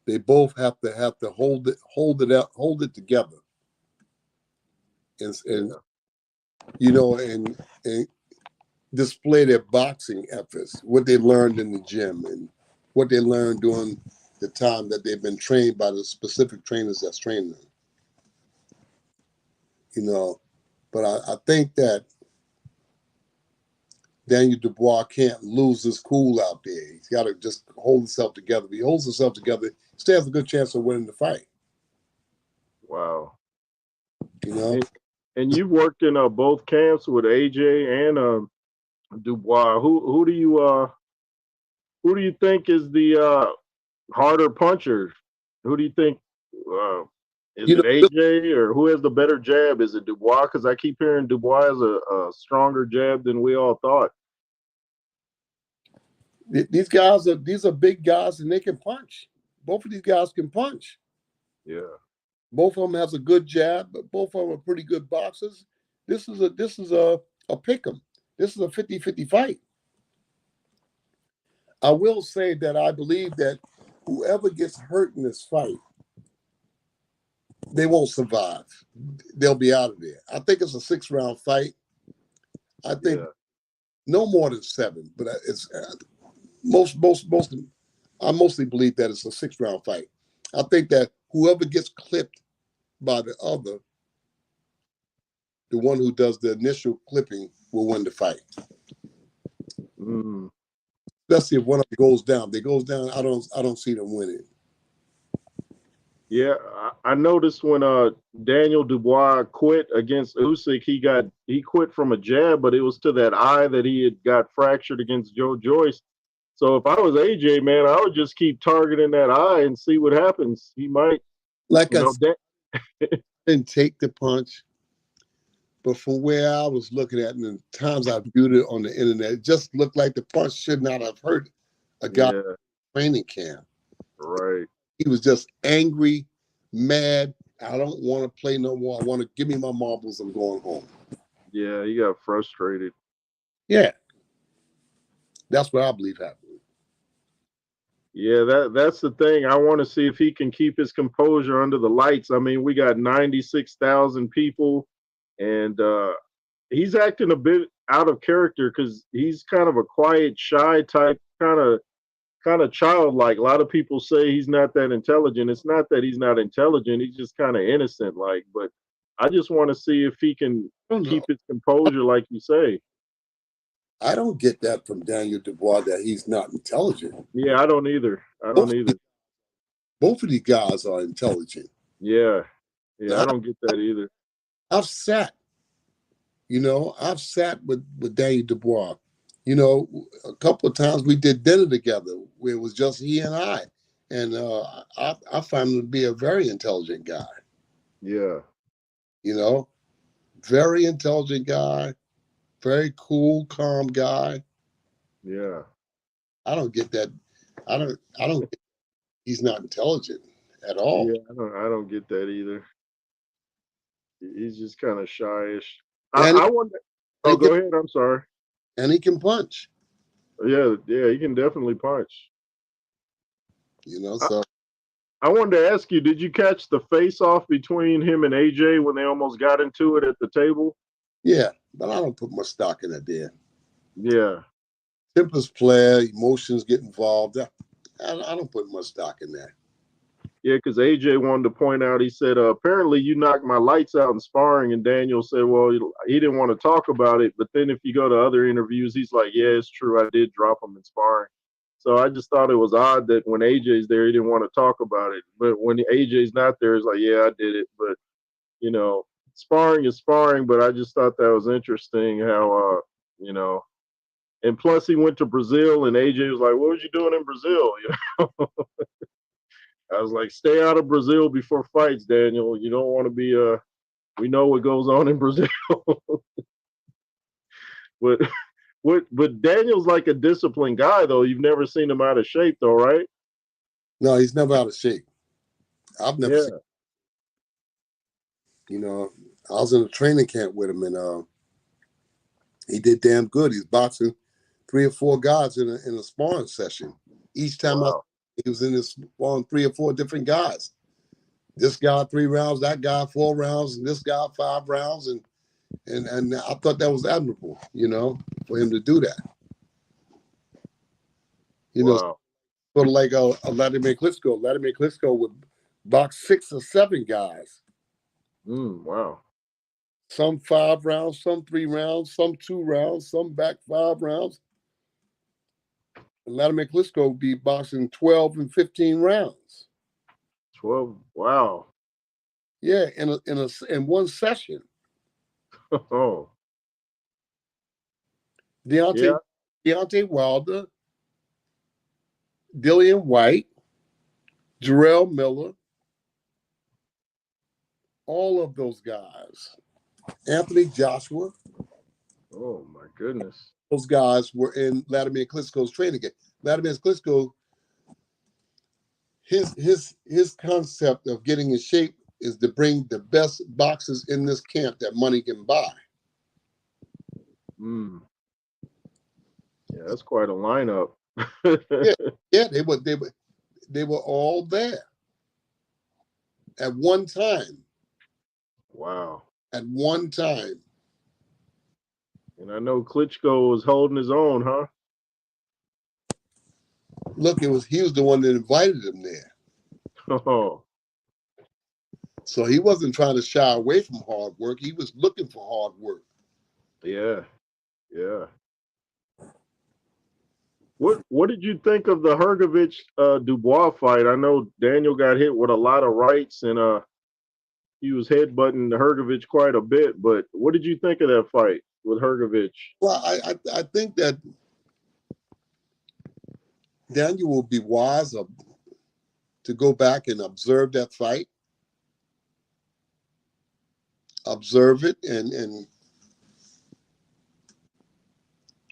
they both have to hold it together, and and display their boxing efforts, what they learned in the gym, and what they learned during the time that they've been trained by the specific trainers that's trained them. You know, but I think that Daniel Dubois can't lose his cool out there. He's got to just hold himself together. If he holds himself together, he still has a good chance of winning the fight. Wow. You know, And you've worked in both camps with AJ and Dubois. Who do you think is the harder puncher? Who do you think uh, is you it know, AJ or who has the better jab? Is it Dubois? Because I keep hearing Dubois has a stronger jab than we all thought. these are big guys and they can punch. Both of these guys can punch. Yeah. Both of them has a good jab, but both of them are pretty good boxers. This is a pick 'em. This is a 50-50 fight. I will say that I believe that whoever gets hurt in this fight, they won't survive. They'll be out of there. I think it's a 6-round fight. I think no more than 7, but it's I mostly believe that it's a 6-round fight. I think that whoever gets clipped by the other, the one who does the initial clipping, will win the fight. Mm. Especially if one of them goes down. If they goes down, I don't see them winning. Yeah, I noticed when Daniel Dubois quit against Usyk, he quit from a jab, but it was to that eye that he had got fractured against Joe Joyce. So if I was AJ, man, I would just keep targeting that eye and see what happens. He might, Like you I know, said, didn't take the punch, but from where I was looking at and the times I viewed it on the internet, it just looked like the punch should not have hurt a guy yeah, training camp. right. He was just angry, mad. I don't want to play no more. I want to give me my marbles. I'm going home. Yeah, he got frustrated. Yeah, that's what I believe happened. Yeah, that's the thing. I want to see if he can keep his composure under the lights. I mean, we got 96,000 people, and he's acting a bit out of character because he's kind of a quiet, shy type, kind of childlike. A lot of people say he's not that intelligent. It's not that he's not intelligent. He's just kind of innocent, like. But I just want to see if he can I don't keep know. his composure, like you say. I don't get that from Daniel Dubois that he's not intelligent. Yeah, I don't either. I don't Both either. both of these guys are intelligent. Yeah, And yeah, I don't get that either. I've sat, I've sat with Daniel Dubois. A couple of times we did dinner together where it was just he and I. And I find him to be a very intelligent guy, Yeah, you know, very intelligent guy, very cool, calm guy. yeah, I don't get that. I don't get he's not intelligent at all. yeah. I don't get that either. He's just kind of shyish. And I wonder. he Oh, can, go ahead. I'm sorry. and he can punch, Yeah, yeah, he can definitely punch. I, so I wanted to ask you, did you catch the face off between him and AJ when they almost got into it at the table? yeah, but I don't put much stock in that there. Yeah, Simplest player, emotions get involved. I don't put much stock in that. yeah, because AJ wanted to point out, he said, apparently you knocked my lights out in sparring. And Daniel said, well, he didn't want to talk about it. But then if you go to other interviews, he's like, yeah, it's true. I did drop him in sparring. So I just thought it was odd that when AJ's there, he didn't want to talk about it. But when AJ's not there, it's like, yeah, I did it. But, you know, sparring is sparring. But I just thought that was interesting how, you know, and plus he went to Brazil and AJ was like, what was you doing in Brazil? I was like, stay out of Brazil before fights, Daniel. You don't want to be we know what goes on in Brazil. but but Daniel's like a disciplined guy though. You've never seen him out of shape though, right? No, he's never out of shape. I've never seen. Yeah. I was in a training camp with him, and he did damn good. He's boxing 3 or 4 guys in a sparring session. Each time Wow. he was in this sparring 3 or 4 different guys. This guy 3 rounds, that guy 4 rounds, and this guy 5 rounds, and I thought that was admirable, for him to do that. Wow. Sort of like Vladimir Klitschko. Vladimir Klitschko would box 6 or 7 guys. Wow. Some 5 rounds, some 3 rounds, some 2 rounds, some back 5 rounds. And Vladimir Klitschko would be boxing 12 and 15 rounds. 12. Wow. Yeah, in one session. Oh. Deontay Yeah. Deontay Wilder, Dillian White, Jarrell Miller, all of those guys. Anthony Joshua, Oh my goodness. those guys were in Vladimir Klitschko's training camp. Vladimir Klitschko, his concept of getting in shape is to bring the best boxers in this camp that money can buy. Yeah, that's quite a lineup. Yeah, they were all there at one time. Wow. At one time. And I know Klitschko was holding his own, huh? Look, he was the one that invited him there. Oh. So he wasn't trying to shy away from hard work. He was looking for hard work. Yeah. Yeah. What did you think of the Hergovich Dubois fight? I know Daniel got hit with a lot of rights and he was headbutting Hergovich quite a bit, but what did you think of that fight with Hergovich? Well, I think that Daniel will be wise to go back and observe that fight, observe it, and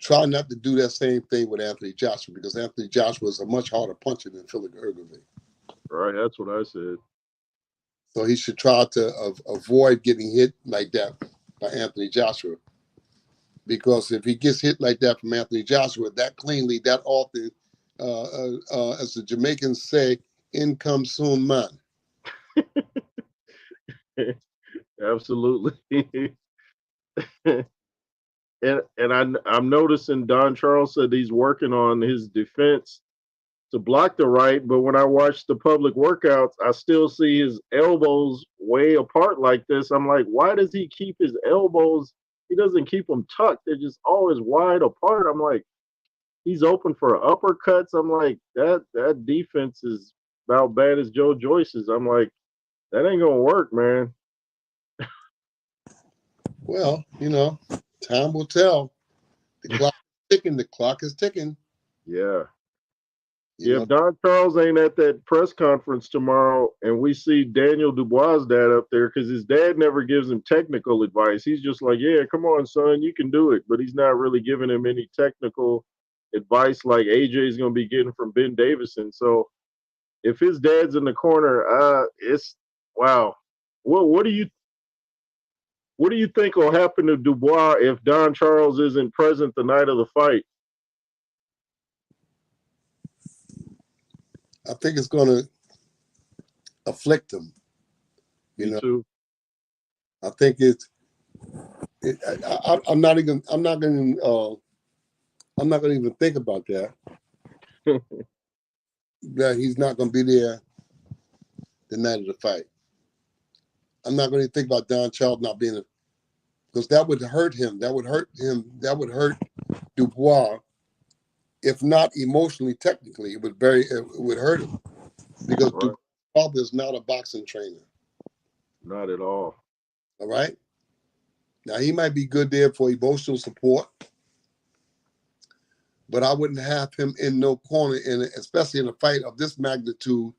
try not to do that same thing with Anthony Joshua, because Anthony Joshua is a much harder puncher than Philip Hergovich. Right, that's what I said. So he should try to avoid getting hit like that by Anthony Joshua. Because if he gets hit like that from Anthony Joshua, that cleanly, that often, as the Jamaicans say, income soon, man. Absolutely. I'm noticing Don Charles said he's working on his defense to block the right, but when I watch the public workouts, I still see his elbows way apart like this. I'm like, why does he keep his elbows? He doesn't keep them tucked. They're just always wide apart. I'm like, he's open for uppercuts. I'm like, that defense is about bad as Joe Joyce's. I'm like, that ain't gonna work, man. Well, time will tell. The clock is ticking. The clock is ticking. Yeah. You Yeah, know, if Don Charles ain't at that press conference tomorrow and we see Daniel Dubois' dad up there, because his dad never gives him technical advice. He's just like, yeah, come on, son, you can do it. But he's not really giving him any technical advice like AJ's going to be getting from Ben Davison. So if his dad's in the corner, it's wow. What do you think will happen to Dubois if Don Charles isn't present the night of the fight? I think it's going to afflict him. Me too. I think I'm not even. I'm not going to. I'm not going to even think about that. That he's not going to be there the night of the fight. I'm not going to think about Don Charles not being because that would hurt him. That would hurt him. That would hurt Dubois, if not emotionally, technically. It would hurt him because Right. Dubois' father is not a boxing trainer. Not at all. All right. Now he might be good there for emotional support, but I wouldn't have him in no corner, especially in a fight of this magnitude,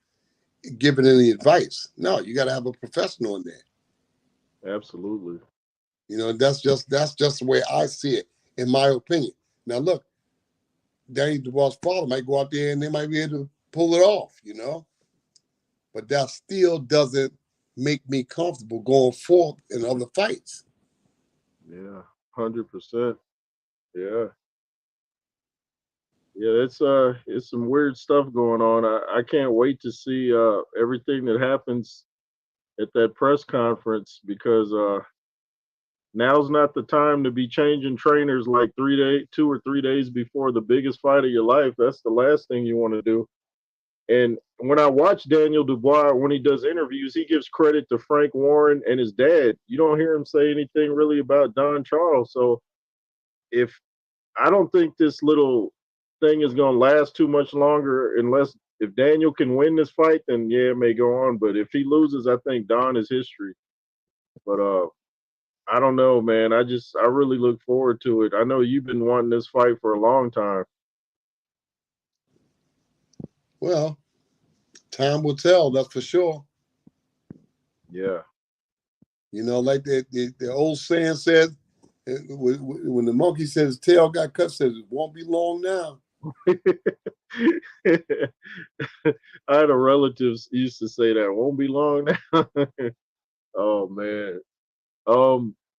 giving any advice. No, you got to have a professional in there. Absolutely. That's just the way I see it, in my opinion. Now look, Danny Dubois' father might go out there and they might be able to pull it off, but that still doesn't make me comfortable going forth in other fights. Yeah, 100%. Yeah. Yeah, it's some weird stuff going on. I can't wait to see everything that happens at that press conference, because now's not the time to be changing trainers like 2 or 3 days before the biggest fight of your life. That's the last thing you want to do. And when I watch Daniel Dubois, when he does interviews, he gives credit to Frank Warren and his dad. You don't hear him say anything really about Don Charles. So if I don't think this little thing is going to last too much longer, unless if Daniel can win this fight, then yeah, it may go on. But if he loses, I think Don is history. But I don't know, man. I really look forward to it. I know you've been wanting this fight for a long time. Well, time will tell, that's for sure. Yeah. Like the old saying says, when the monkey says his tail got cut, says it won't be long now. I had a relative used to say that won't be long now. Oh man.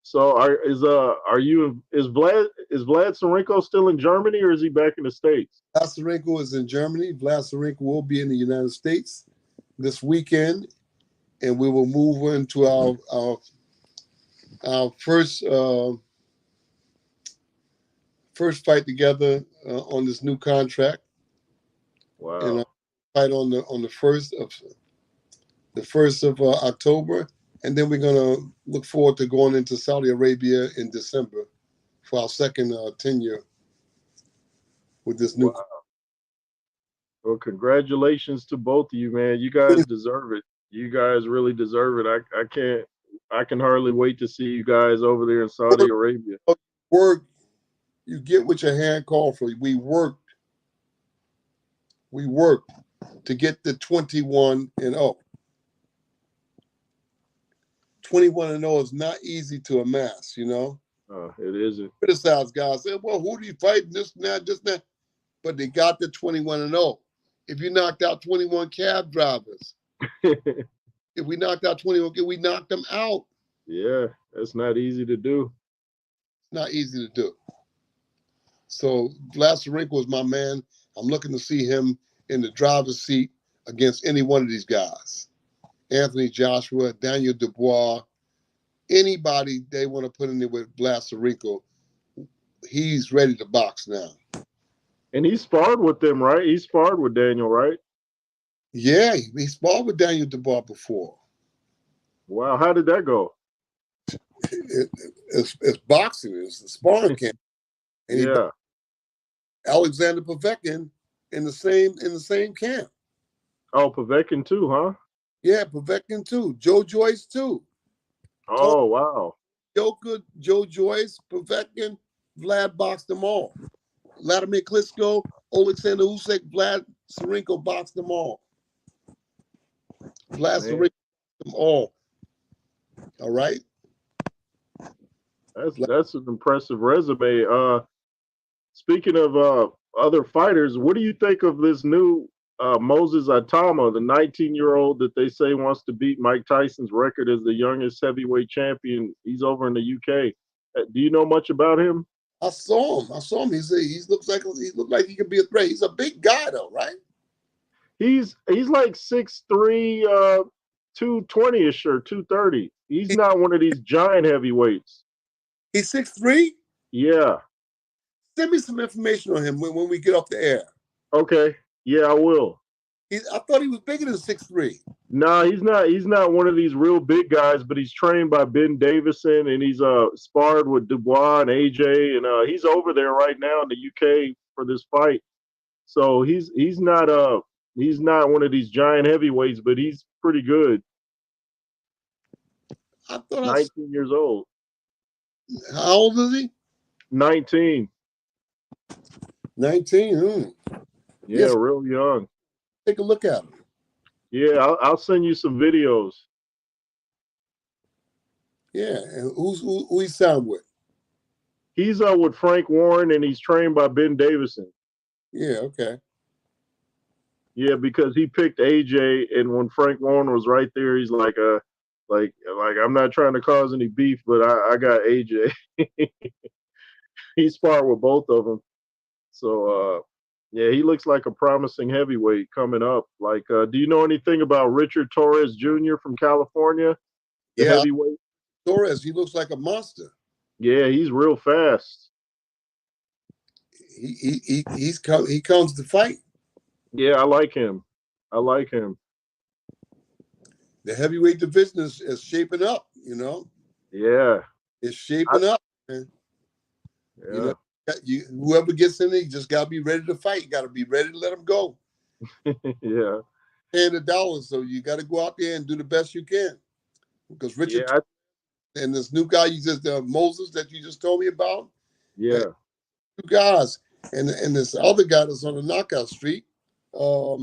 So is Vlad Sarenko still in Germany, or is he back in the States? Vlad is in Germany. Vlad Sarenko will be in the United States this weekend, and we will move into our first fight together on this new contract. Wow. And fight on the first of October, and then we're gonna look forward to going into Saudi Arabia in December for our second tenure with this new. Wow. Well, congratulations to both of you, man. You guys deserve it. You guys really deserve it. I can hardly wait to see you guys over there in Saudi Arabia. Work, you get what your hand called for. We worked to get the 21-0. 21-0 is not easy to amass, It isn't. Criticize guys, say, well, who do you fight? This and that, this and that. But they got the 21-0. If you knocked out 21 cab drivers, if we knocked out 21, we knocked them out. Yeah, that's not easy to do. It's not easy to do. So Vlad Sarenko is my man. I'm looking to see him in the driver's seat against any one of these guys. Anthony Joshua, Daniel Dubois, anybody they want to put in there with Blachowicz, he's ready to box now. And he sparred with them, right? He sparred with Daniel, right? Yeah, he sparred with Daniel Dubois before. Wow, how did that go? It's boxing. It's a sparring camp. And Yeah. Alexander Povetkin in the same camp. Oh, Povetkin too, huh? Yeah, Povetkin too. Joe Joyce too. Oh, wow. Joker, Joe Joyce, Povetkin, Vlad boxed them all. Vladimir Klitschko, Alexander Usyk, Vlad Sarenko boxed them all. Vlad Sarenko boxed them all. All right. That's an impressive resume. Speaking of other fighters, what do you think of this new Moses Atama, the 19-year-old that they say wants to beat Mike Tyson's record as the youngest heavyweight champion? He's over in the UK. Do you know much about him? I saw him. He looks like he could be a threat. He's a big guy though, right? He's like 6'3", 220ish or 230. He's not one of these giant heavyweights. He's 6'3"? Yeah. Send me some information on him when we get off the air. Okay. Yeah, I will. I thought he was bigger than 6'3". No, he's not. He's not one of these real big guys, but he's trained by Ben Davison, and he's sparred with Dubois and AJ, and he's over there right now in the UK for this fight. So he's not one of these giant heavyweights, but he's pretty good. I thought 19 years old. How old is he? 19. 19. Yeah, Yes. real young. Take a look at him. Yeah, I'll send you some videos. Yeah, and who he signed with? He's with Frank Warren, and he's trained by Ben Davison. Yeah, okay. Yeah, because he picked AJ, and when Frank Warren was right there, he's like, like I'm not trying to cause any beef, but I got AJ. He sparred with both of them, so yeah, he looks like a promising heavyweight coming up. Like, do you know anything about Richard Torres Jr. from California, the heavyweight? Torres, he looks like a monster. Yeah, he's real fast. He comes to fight. Yeah, I like him. The heavyweight division is shaping up, you know. Yeah. It's shaping up, man. Yeah. You know, whoever gets in there, you just gotta be ready to fight. You gotta be ready to let them go. Yeah. Paying the dollars, so you gotta go out there and do the best you can. Because Richard and this new guy Moses that you just told me about. Yeah. Two guys. And this other guy that's on the knockout streak. What's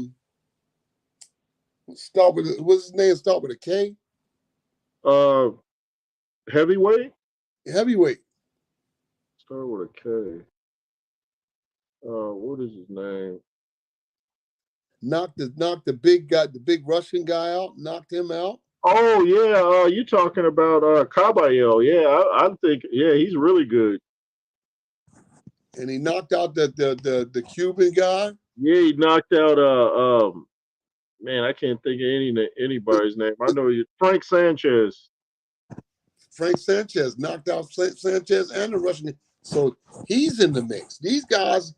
his name? Start with a K? Heavyweight? Heavyweight. Start with a K. What is his name? Knocked the big guy, the big Russian guy out, knocked him out. Oh yeah, you're talking about Caballero. Yeah, I think he's really good. And he knocked out the Cuban guy. Yeah, he knocked out man, I can't think of anybody's name. I know Frank Sanchez. Frank Sanchez knocked out Sanchez and the Russian. So he's in the mix. These guys,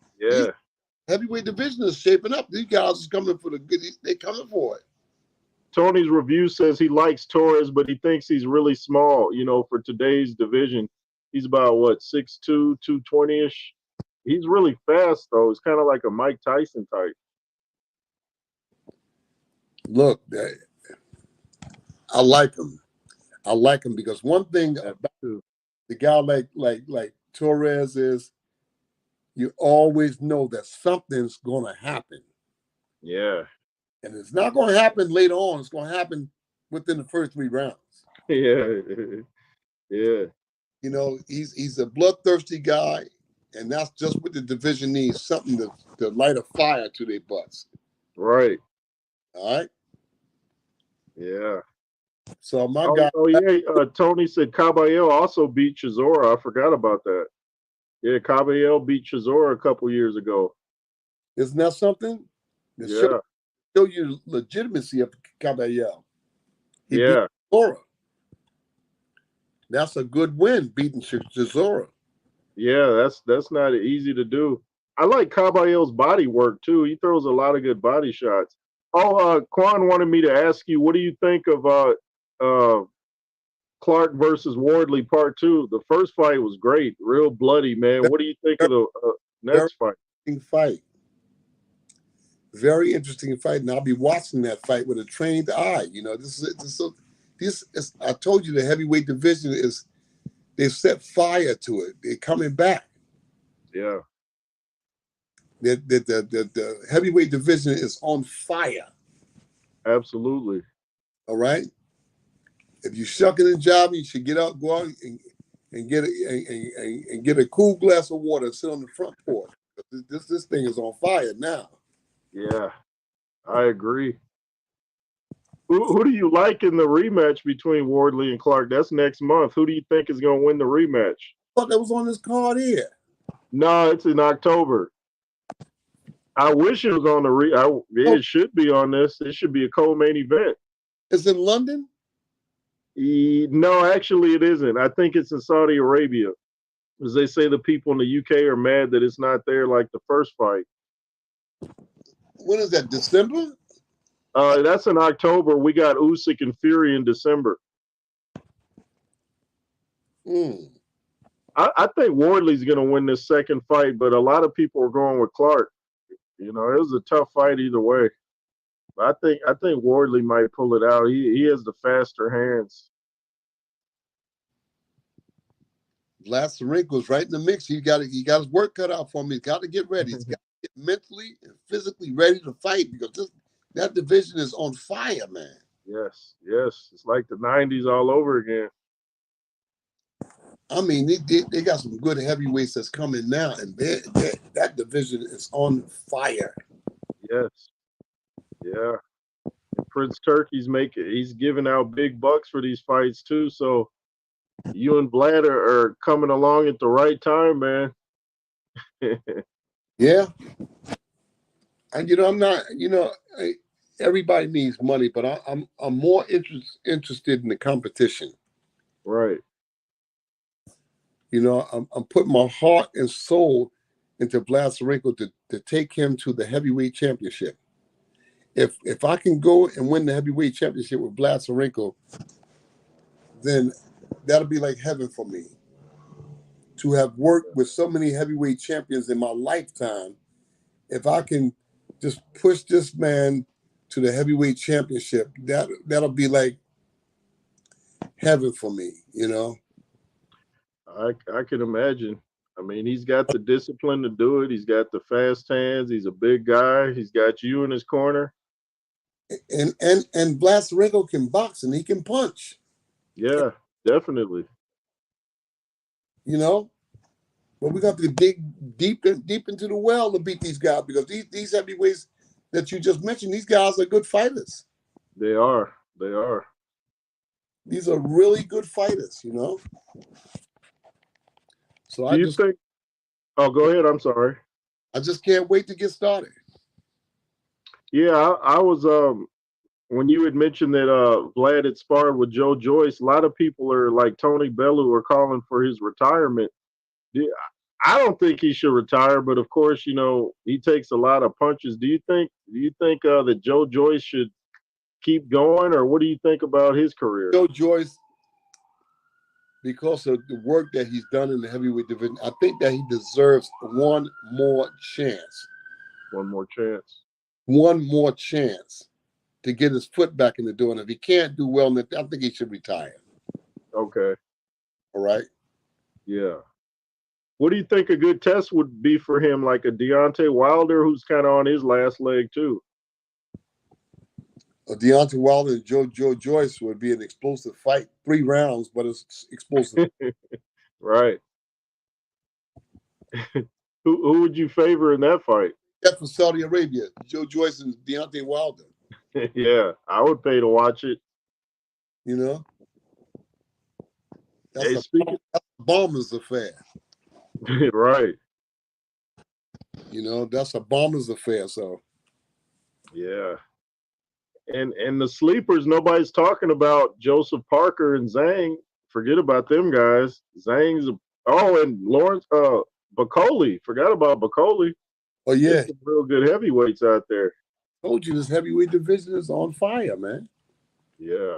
heavyweight division is shaping up. These guys are coming for the good. They're coming for it. Tony's review says he likes Torres, but he thinks he's really small, for today's division. He's about, 6'2", 220-ish. He's really fast, though. It's kind of like a Mike Tyson type. Look, I like him. I like him because one thing about the guy like Torres is you always know that something's going to happen. Yeah. And it's not going to happen later on. It's going to happen within the first 3 rounds. Yeah. Yeah. He's a bloodthirsty guy, and that's just what the division needs, something to light a fire to their butts. Right. All right? Yeah. So my guy... Oh, yeah. Tony said Caballero also beat Chisora. I forgot about that. Yeah, Caballero beat Chisora a couple years ago. Isn't that something? To Yeah. show you legitimacy of Caballero. He beat Yeah. Chisora. That's a good win, beating Chisora. Yeah. That's not easy to do. I like Caballo's body work too. He throws a lot of good body shots. Oh, Quan wanted me to ask you, what do you think of uh Clark versus Wardley Part Two? The first fight was great, real bloody, man. What do you think of the Very next fight? interesting fight. Very interesting fight, and I'll be watching that fight with a trained eye. You know, this is. I told you the heavyweight division is. They've set fire to it. They're coming back. Yeah. The heavyweight division is on fire. Absolutely. All right. If you're shucking and jiving, you should go out and get and get a cool glass of water and sit on the front porch. This thing is on fire now. Yeah, I agree. Who do you like in the rematch between Wardley and Clark? That's next month. Who do you think is going to win the rematch? Thought that was on this card here. No, it's in October. I wish it was on the it should be on this. It should be a co-main event. It's in London. No, actually, it isn't. I think it's in Saudi Arabia, because they say the people in the UK are mad that it's not there like the first fight. When is that? December? That's in October. We got Usyk and Fury in December. Mm. I think Wardley's going to win this second fight, but a lot of people are going with Clark. You know, it was a tough fight either way. I think Wardley might pull it out. He has the faster hands. Vlasarenko's right in the mix. He got his work cut out for him. He's got to get ready. He's got to get mentally and physically ready to fight, because that division is on fire, man. Yes. It's like the '90s all over again. I mean, they got some good heavyweights that's coming now, and that division is on fire. Yes. Yeah. And Prince Turkey's he's giving out big bucks for these fights too. So you and Vlad are coming along at the right time, man. Yeah, and I'm not. Everybody needs money, but I'm more interested in the competition. Right. I'm putting my heart and soul into Vlasarenko to take him to the heavyweight championship. If I can go and win the heavyweight championship with Vlasarenko, then that'll be like heaven for me. To have worked with so many heavyweight champions in my lifetime, if I can just push this man to the heavyweight championship, that'll be like heaven for me. I can imagine. I mean, he's got the discipline to do it. He's got the fast hands. He's a big guy. He's got you in his corner. And Vlasarenko can box and he can punch. Yeah, definitely. But we got to dig deep into the well to beat these guys, because these heavyweights that you just mentioned, these guys are good fighters. They are. They are. These are really good fighters, So Do you think? Oh, go ahead. I'm sorry. I just can't wait to get started. Yeah, I was when you had mentioned that Vlad had sparred with Joe Joyce, a lot of people are like Tony Bellew are calling for his retirement. I don't think he should retire, but of course, he takes a lot of punches. Do you think that Joe Joyce should keep going, or what do you think about his career? Joe Joyce, because of the work that he's done in the heavyweight division, I think that he deserves one more chance. One more chance. One more chance to get his foot back in the door. And if he can't do well, I think he should retire. Okay. All right. Yeah. What do you think a good test would be for him, like a Deontay Wilder, who's kind of on his last leg too? Deontay Wilder and Joe Joyce would be an explosive fight. 3 rounds, but it's explosive. Right. Who would you favor in that fight? That for Saudi Arabia, Joe Joyce and Deontay Wilder. Yeah, I would pay to watch it. That's a bomber's affair. Right. That's a bomber's affair. So Yeah. And the sleepers, nobody's talking about Joseph Parker and Zhang. Forget about them guys. And Lawrence Bacoli. Forgot about Bacoli. oh There's yeah, some real good heavyweights out there. told you this heavyweight division is on fire, man. Yeah.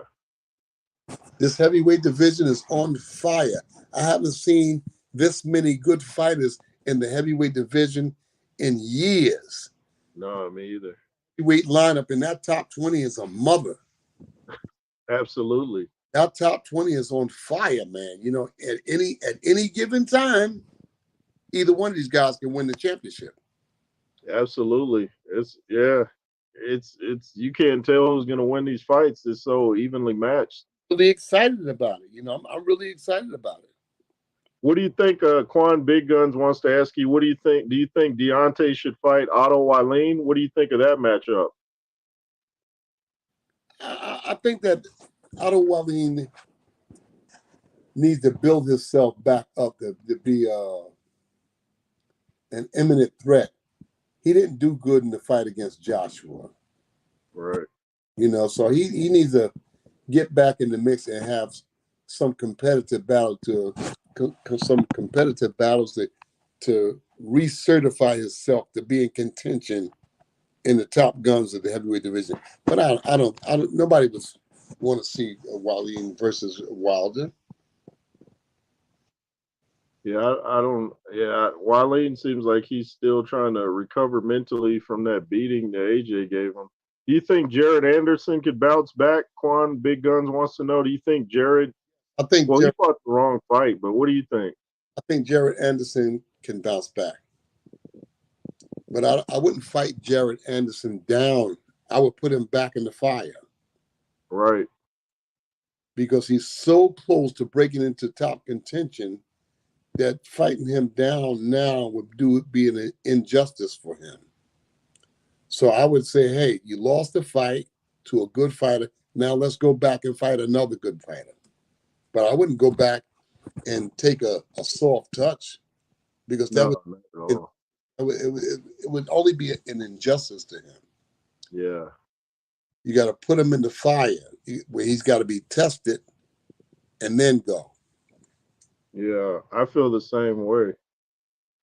This heavyweight division is on fire. I haven't seen this many good fighters in the heavyweight division in years. No, me either. Heavyweight lineup in that top 20 is a mother. Absolutely. That top 20 is on fire, man. At any given time, either one of these guys can win the championship. Absolutely. It's you can't tell who's gonna win these fights. It's so evenly matched. Really excited about it. I'm really excited about it. What do you think? Quan Big Guns wants to ask you. What do you think? Do you think Deontay should fight Otto Wallin? What do you think of that matchup? I think that Otto Wallin needs to build himself back up to be an imminent threat. He didn't do good in the fight against Joshua. Right. So he needs to get back in the mix and have some competitive battles to recertify himself to be in contention in the top guns of the heavyweight division. But I don't nobody would want to see Wallin versus Wilder. Yeah, I don't. Yeah, Wallin seems like he's still trying to recover mentally from that beating that AJ gave him. Do you think Jared Anderson could bounce back? Quan Big Guns wants to know. Do you think Jared? I think Well, he Jared, fought the wrong fight, but what do you think? I think Jared Anderson can bounce back. But I wouldn't fight Jared Anderson down. I would put him back in the fire Right. because he's so close to breaking into top contention that fighting him down now would be an injustice for him. So I would say, hey, you lost the fight to a good fighter. Now let's go back and fight another good fighter. But I wouldn't go back and take a soft touch because that No, not at all. it would only be an injustice to him. Yeah. You got to put him in the fire where he's got to be tested and then go. Yeah, I feel the same way.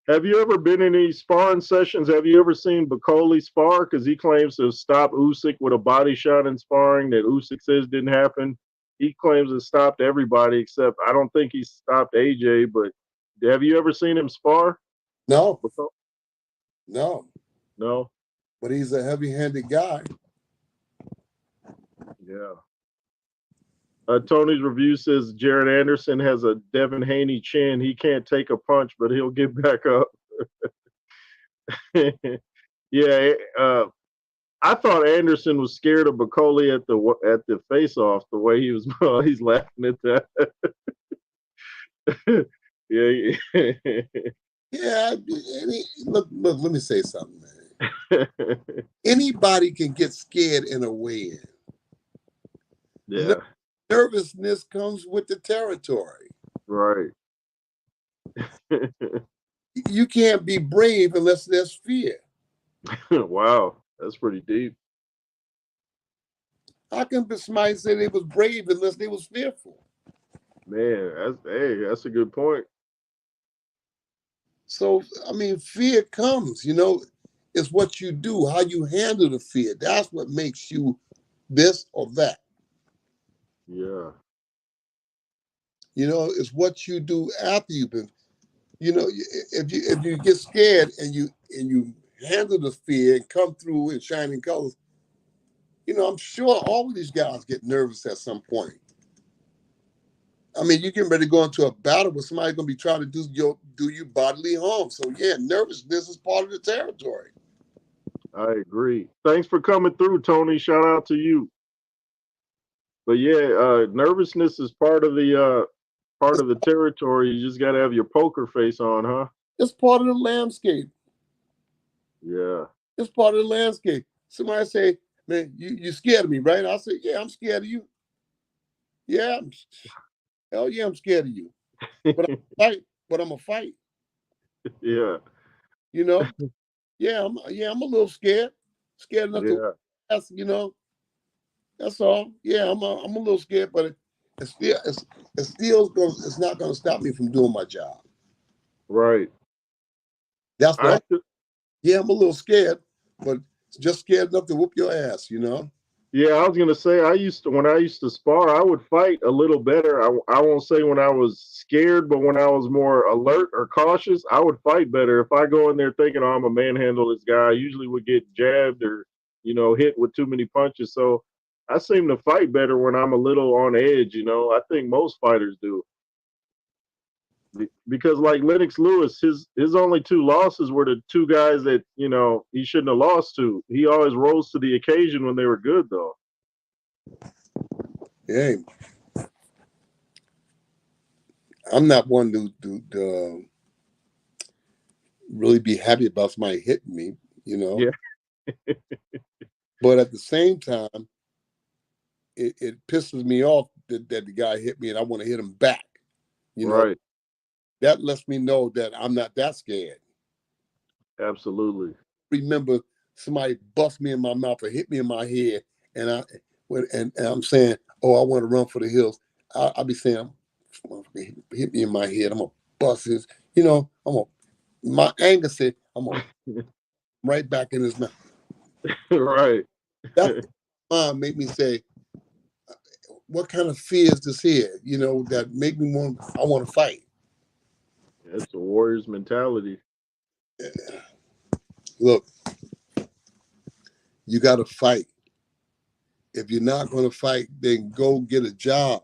Have you ever been in any sparring sessions? Have you ever seen Bacoli spar? Because he claims to have stopped Usyk with a body shot in sparring that Usyk says didn't happen. He claims to stopped everybody except I don't think he stopped AJ. But have you ever seen him spar? No, Bacoli? no, No. but he's a heavy-handed guy. Yeah. Tony's review says Jared Anderson has a Devin Haney chin. He can't take a punch, but he'll get back up. Yeah, I thought Anderson was scared of Bacoli at the face-off. The way he was, he's laughing at that. Yeah, Yeah, look, let me say something, man. Anybody can get scared in a weigh-in. yeah, Nervousness comes with the territory. right. You can't be brave unless there's fear. Wow, that's pretty deep. How can somebody say they was brave unless they was fearful? Man, that's a good point. So, I mean, fear comes, it's what you do, how you handle the fear. That's what makes you this or that. Yeah, It's what you do after you've been, if you get scared and you handle the fear and come through in shining colors, I'm sure all of these guys get nervous at some point. I mean, you're getting ready to go into a battle where somebody's going to be trying to do you bodily harm. So, yeah, nervousness is part of the territory. I agree. Thanks for coming through, Tony. Shout out to you. But yeah, nervousness is part of the territory. You just got to have your poker face on, huh? It's part of the landscape. Yeah. It's part of the landscape. Somebody say, man, you scared of me, right? I'll say, yeah, I'm scared of you. Yeah, hell yeah, I'm scared of you. But I'm a fight. Yeah. You know? Yeah, I'm a little scared. Scared enough to Yeah, ask, you know. That's all. Yeah, I'm a little scared, but it's not gonna stop me from doing my job. right. That's I what could, yeah, I'm a little scared, but just scared enough to whoop your ass, you know? yeah, I was gonna say when I used to spar, I would fight a little better. I won't say when I was scared, but when I was more alert or cautious, I would fight better. If I go in there thinking, oh, I'm a manhandle this guy, I usually would get jabbed or hit with too many punches. So I seem to fight better when I'm a little on edge. I think most fighters do. Because like Lennox Lewis, his only two losses were the two guys that he shouldn't have lost to. He always rose to the occasion when they were good, though. Yeah, I'm not one to really be happy about somebody hitting me, you know. Yeah, But at the same time, it pisses me off that the guy hit me and I want to hit him back. You know, right. that lets me know that I'm not that scared. Absolutely. Remember somebody bust me in my mouth or hit me in my head, and and I'm saying, "Oh, I want to run for the hills." I'll be saying, "Hit me in my head. I'm gonna bust his." You know, my anger said, "I'm gonna right back in his mouth." Right. That mom made me say, "What kind of fear is this here?" You know, that make me want. I want to fight. That's a warrior's mentality. Look, you got to fight. If you're not going to fight, then go get a job.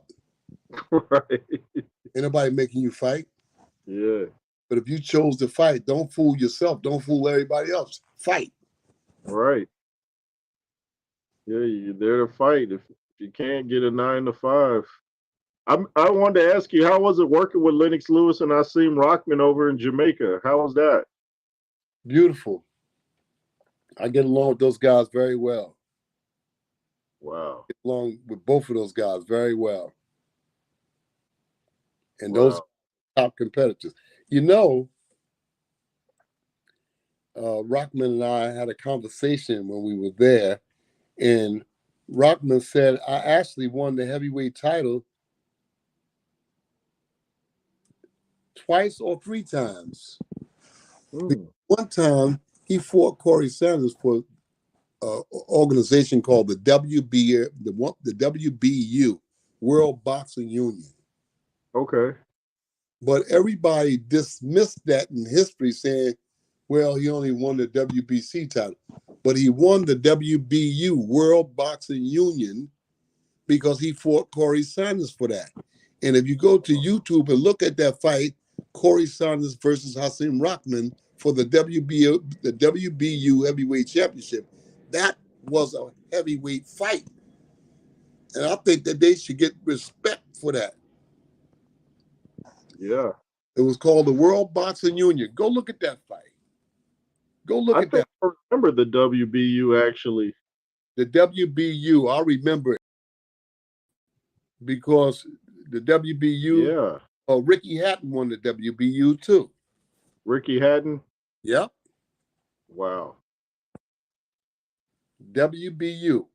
Right. Ain't nobody making you fight. Yeah. But if you chose to fight, don't fool yourself. Don't fool everybody else. Fight. Right. Yeah, you're there to fight. If you can't get a 9 to 5. I wanted to ask you, how was it working with Lennox Lewis and Asim Rockman over in Jamaica? How was that? Beautiful. I get along with those guys very well. Wow. Get along with both of those guys very well. And those Wow. top competitors. You know, Rockman and I had a conversation when we were there, and Rockman said, I actually won the heavyweight title twice or three times. Hmm. One time, he fought Corey Sanders for an organization called the WBU, World Boxing Union. Okay. But everybody dismissed that in history, saying, well, he only won the WBC title. But he won the WBU, World Boxing Union, because he fought Corey Sanders for that. And if you go to YouTube and look at that fight, Corey Sanders versus Hasim Rahman for the WBU Heavyweight Championship, that was a heavyweight fight. And I think that they should get respect for that. Yeah. It was called the World Boxing Union. Go look at that fight. Go look I at think that. I remember the WBU actually. The WBU, I remember it because the WBU, Yeah. Ricky Hatton won the WBU too. Ricky Hatton. Yep, Wow. WBU.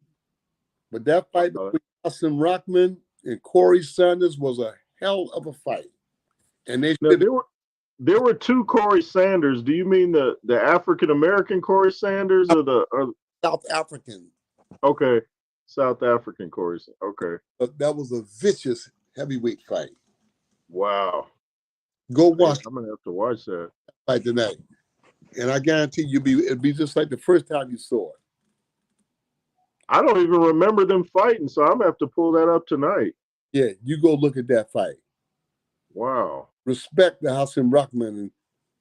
But that fight Uh, between Austin Rockman and Corey Sanders was a hell of a fight. And they now should there were two Corey Sanders. Do you mean the African American Corey Sanders have or South African. okay, South African Corey? Okay. But that was a vicious heavyweight fight. Wow. Go Man, watch I'm gonna have to watch that. that fight tonight. And I guarantee it'll be just like the first time you saw it. I don't even remember them fighting, so I'm gonna have to pull that up tonight. Yeah, you go look at that fight. Wow. Respect the Hassan Rockman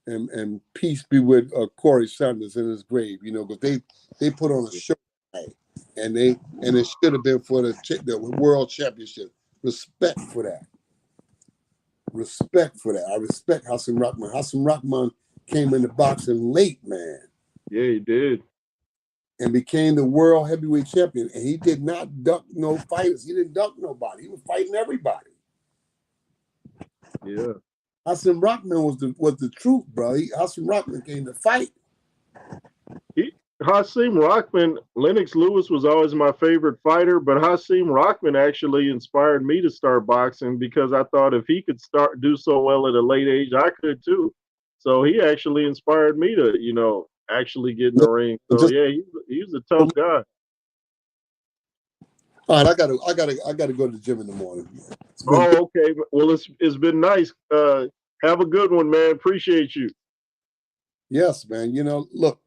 and peace be with Corey Sanders in his grave, you know, because they put on a show tonight, and it should have been for the world championship. Respect for that. Respect for that. I respect Hassan Rockman. Hassan Rockman came into boxing late, man, Yeah, he did. and became the world heavyweight champion. And he did not duck no fighters. He didn't duck nobody. He was fighting everybody. Yeah. Hassan Rockman was the truth, bro. Hassan Rockman came to fight. Hasim Rockman, Lennox Lewis was always my favorite fighter, but Hasim Rockman actually inspired me to start boxing because I thought if he could start do so well at a late age, I could too. So he actually inspired me to, actually get in the ring. And So just yeah, he's a tough guy. all right, I gotta go to the gym in the morning. It's been Oh, okay. Well, it's been nice. Have a good one, man. Appreciate you. yes, man. Look,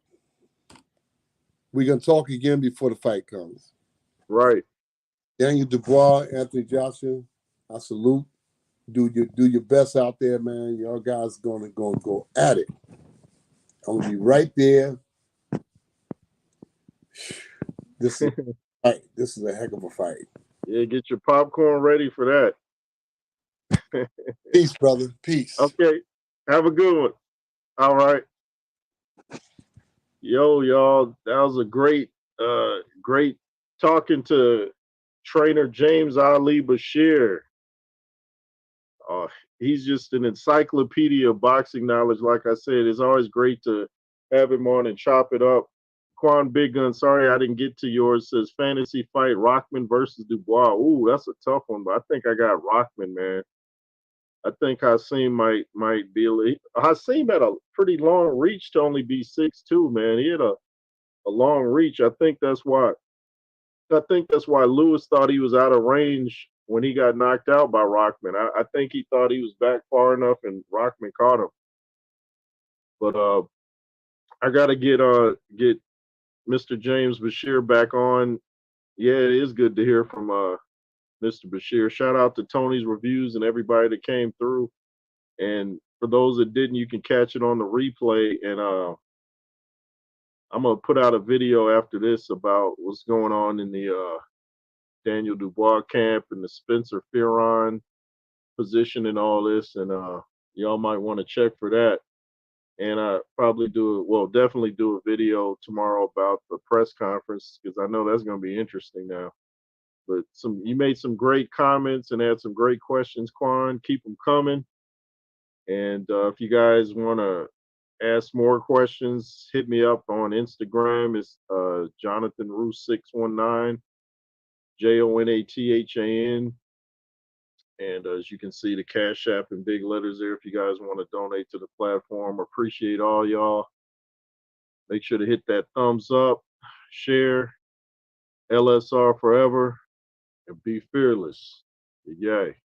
we're gonna talk again before the fight comes. Right. Daniel Dubois, Anthony Joshua, I salute. Do your best out there, man. Y'all guys gonna go at it. I'm gonna be right there. This is a fight. This is a heck of a fight. Yeah, get your popcorn ready for that. Peace, brother. Peace. Okay. Have a good one. All right. Yo, y'all. That was a great talking to trainer James Ali Bashir. Uh, he's just an encyclopedia of boxing knowledge. Like I said, it's always great to have him on and chop it up. Quan Big Gun, sorry I didn't get to yours. Says fantasy fight Rockman versus Dubois. Ooh, that's a tough one, but I think I got Rockman, man. I think Hasim might be. Hasim had a pretty long reach to only be 6'2", man. He had a long reach. I think that's why. I think that's why Lewis thought he was out of range when he got knocked out by Rockman. I think he thought he was back far enough, and Rockman caught him. But I gotta get Mr. James Bashir back on. Yeah, it is good to hear from Mr. Bashir. Shout out to Tony's reviews and everybody that came through. And for those that didn't, you can catch it on the replay. And I'm gonna put out a video after this about what's going on in the Daniel Dubois camp and the Spencer Fearon position and all this. And y'all might want to check for that. And I probably definitely do a video tomorrow about the press conference because I know that's gonna be interesting now. But you made some great comments and had some great questions, Quan. Keep them coming. And if you guys want to ask more questions, hit me up on Instagram. It's Jonathan Roos 619, JONATHAN. And as you can see, the Cash App in big letters there. If you guys want to donate to the platform, appreciate all y'all. Make sure to hit that thumbs up, share, LSR forever, and be fearless. Yay.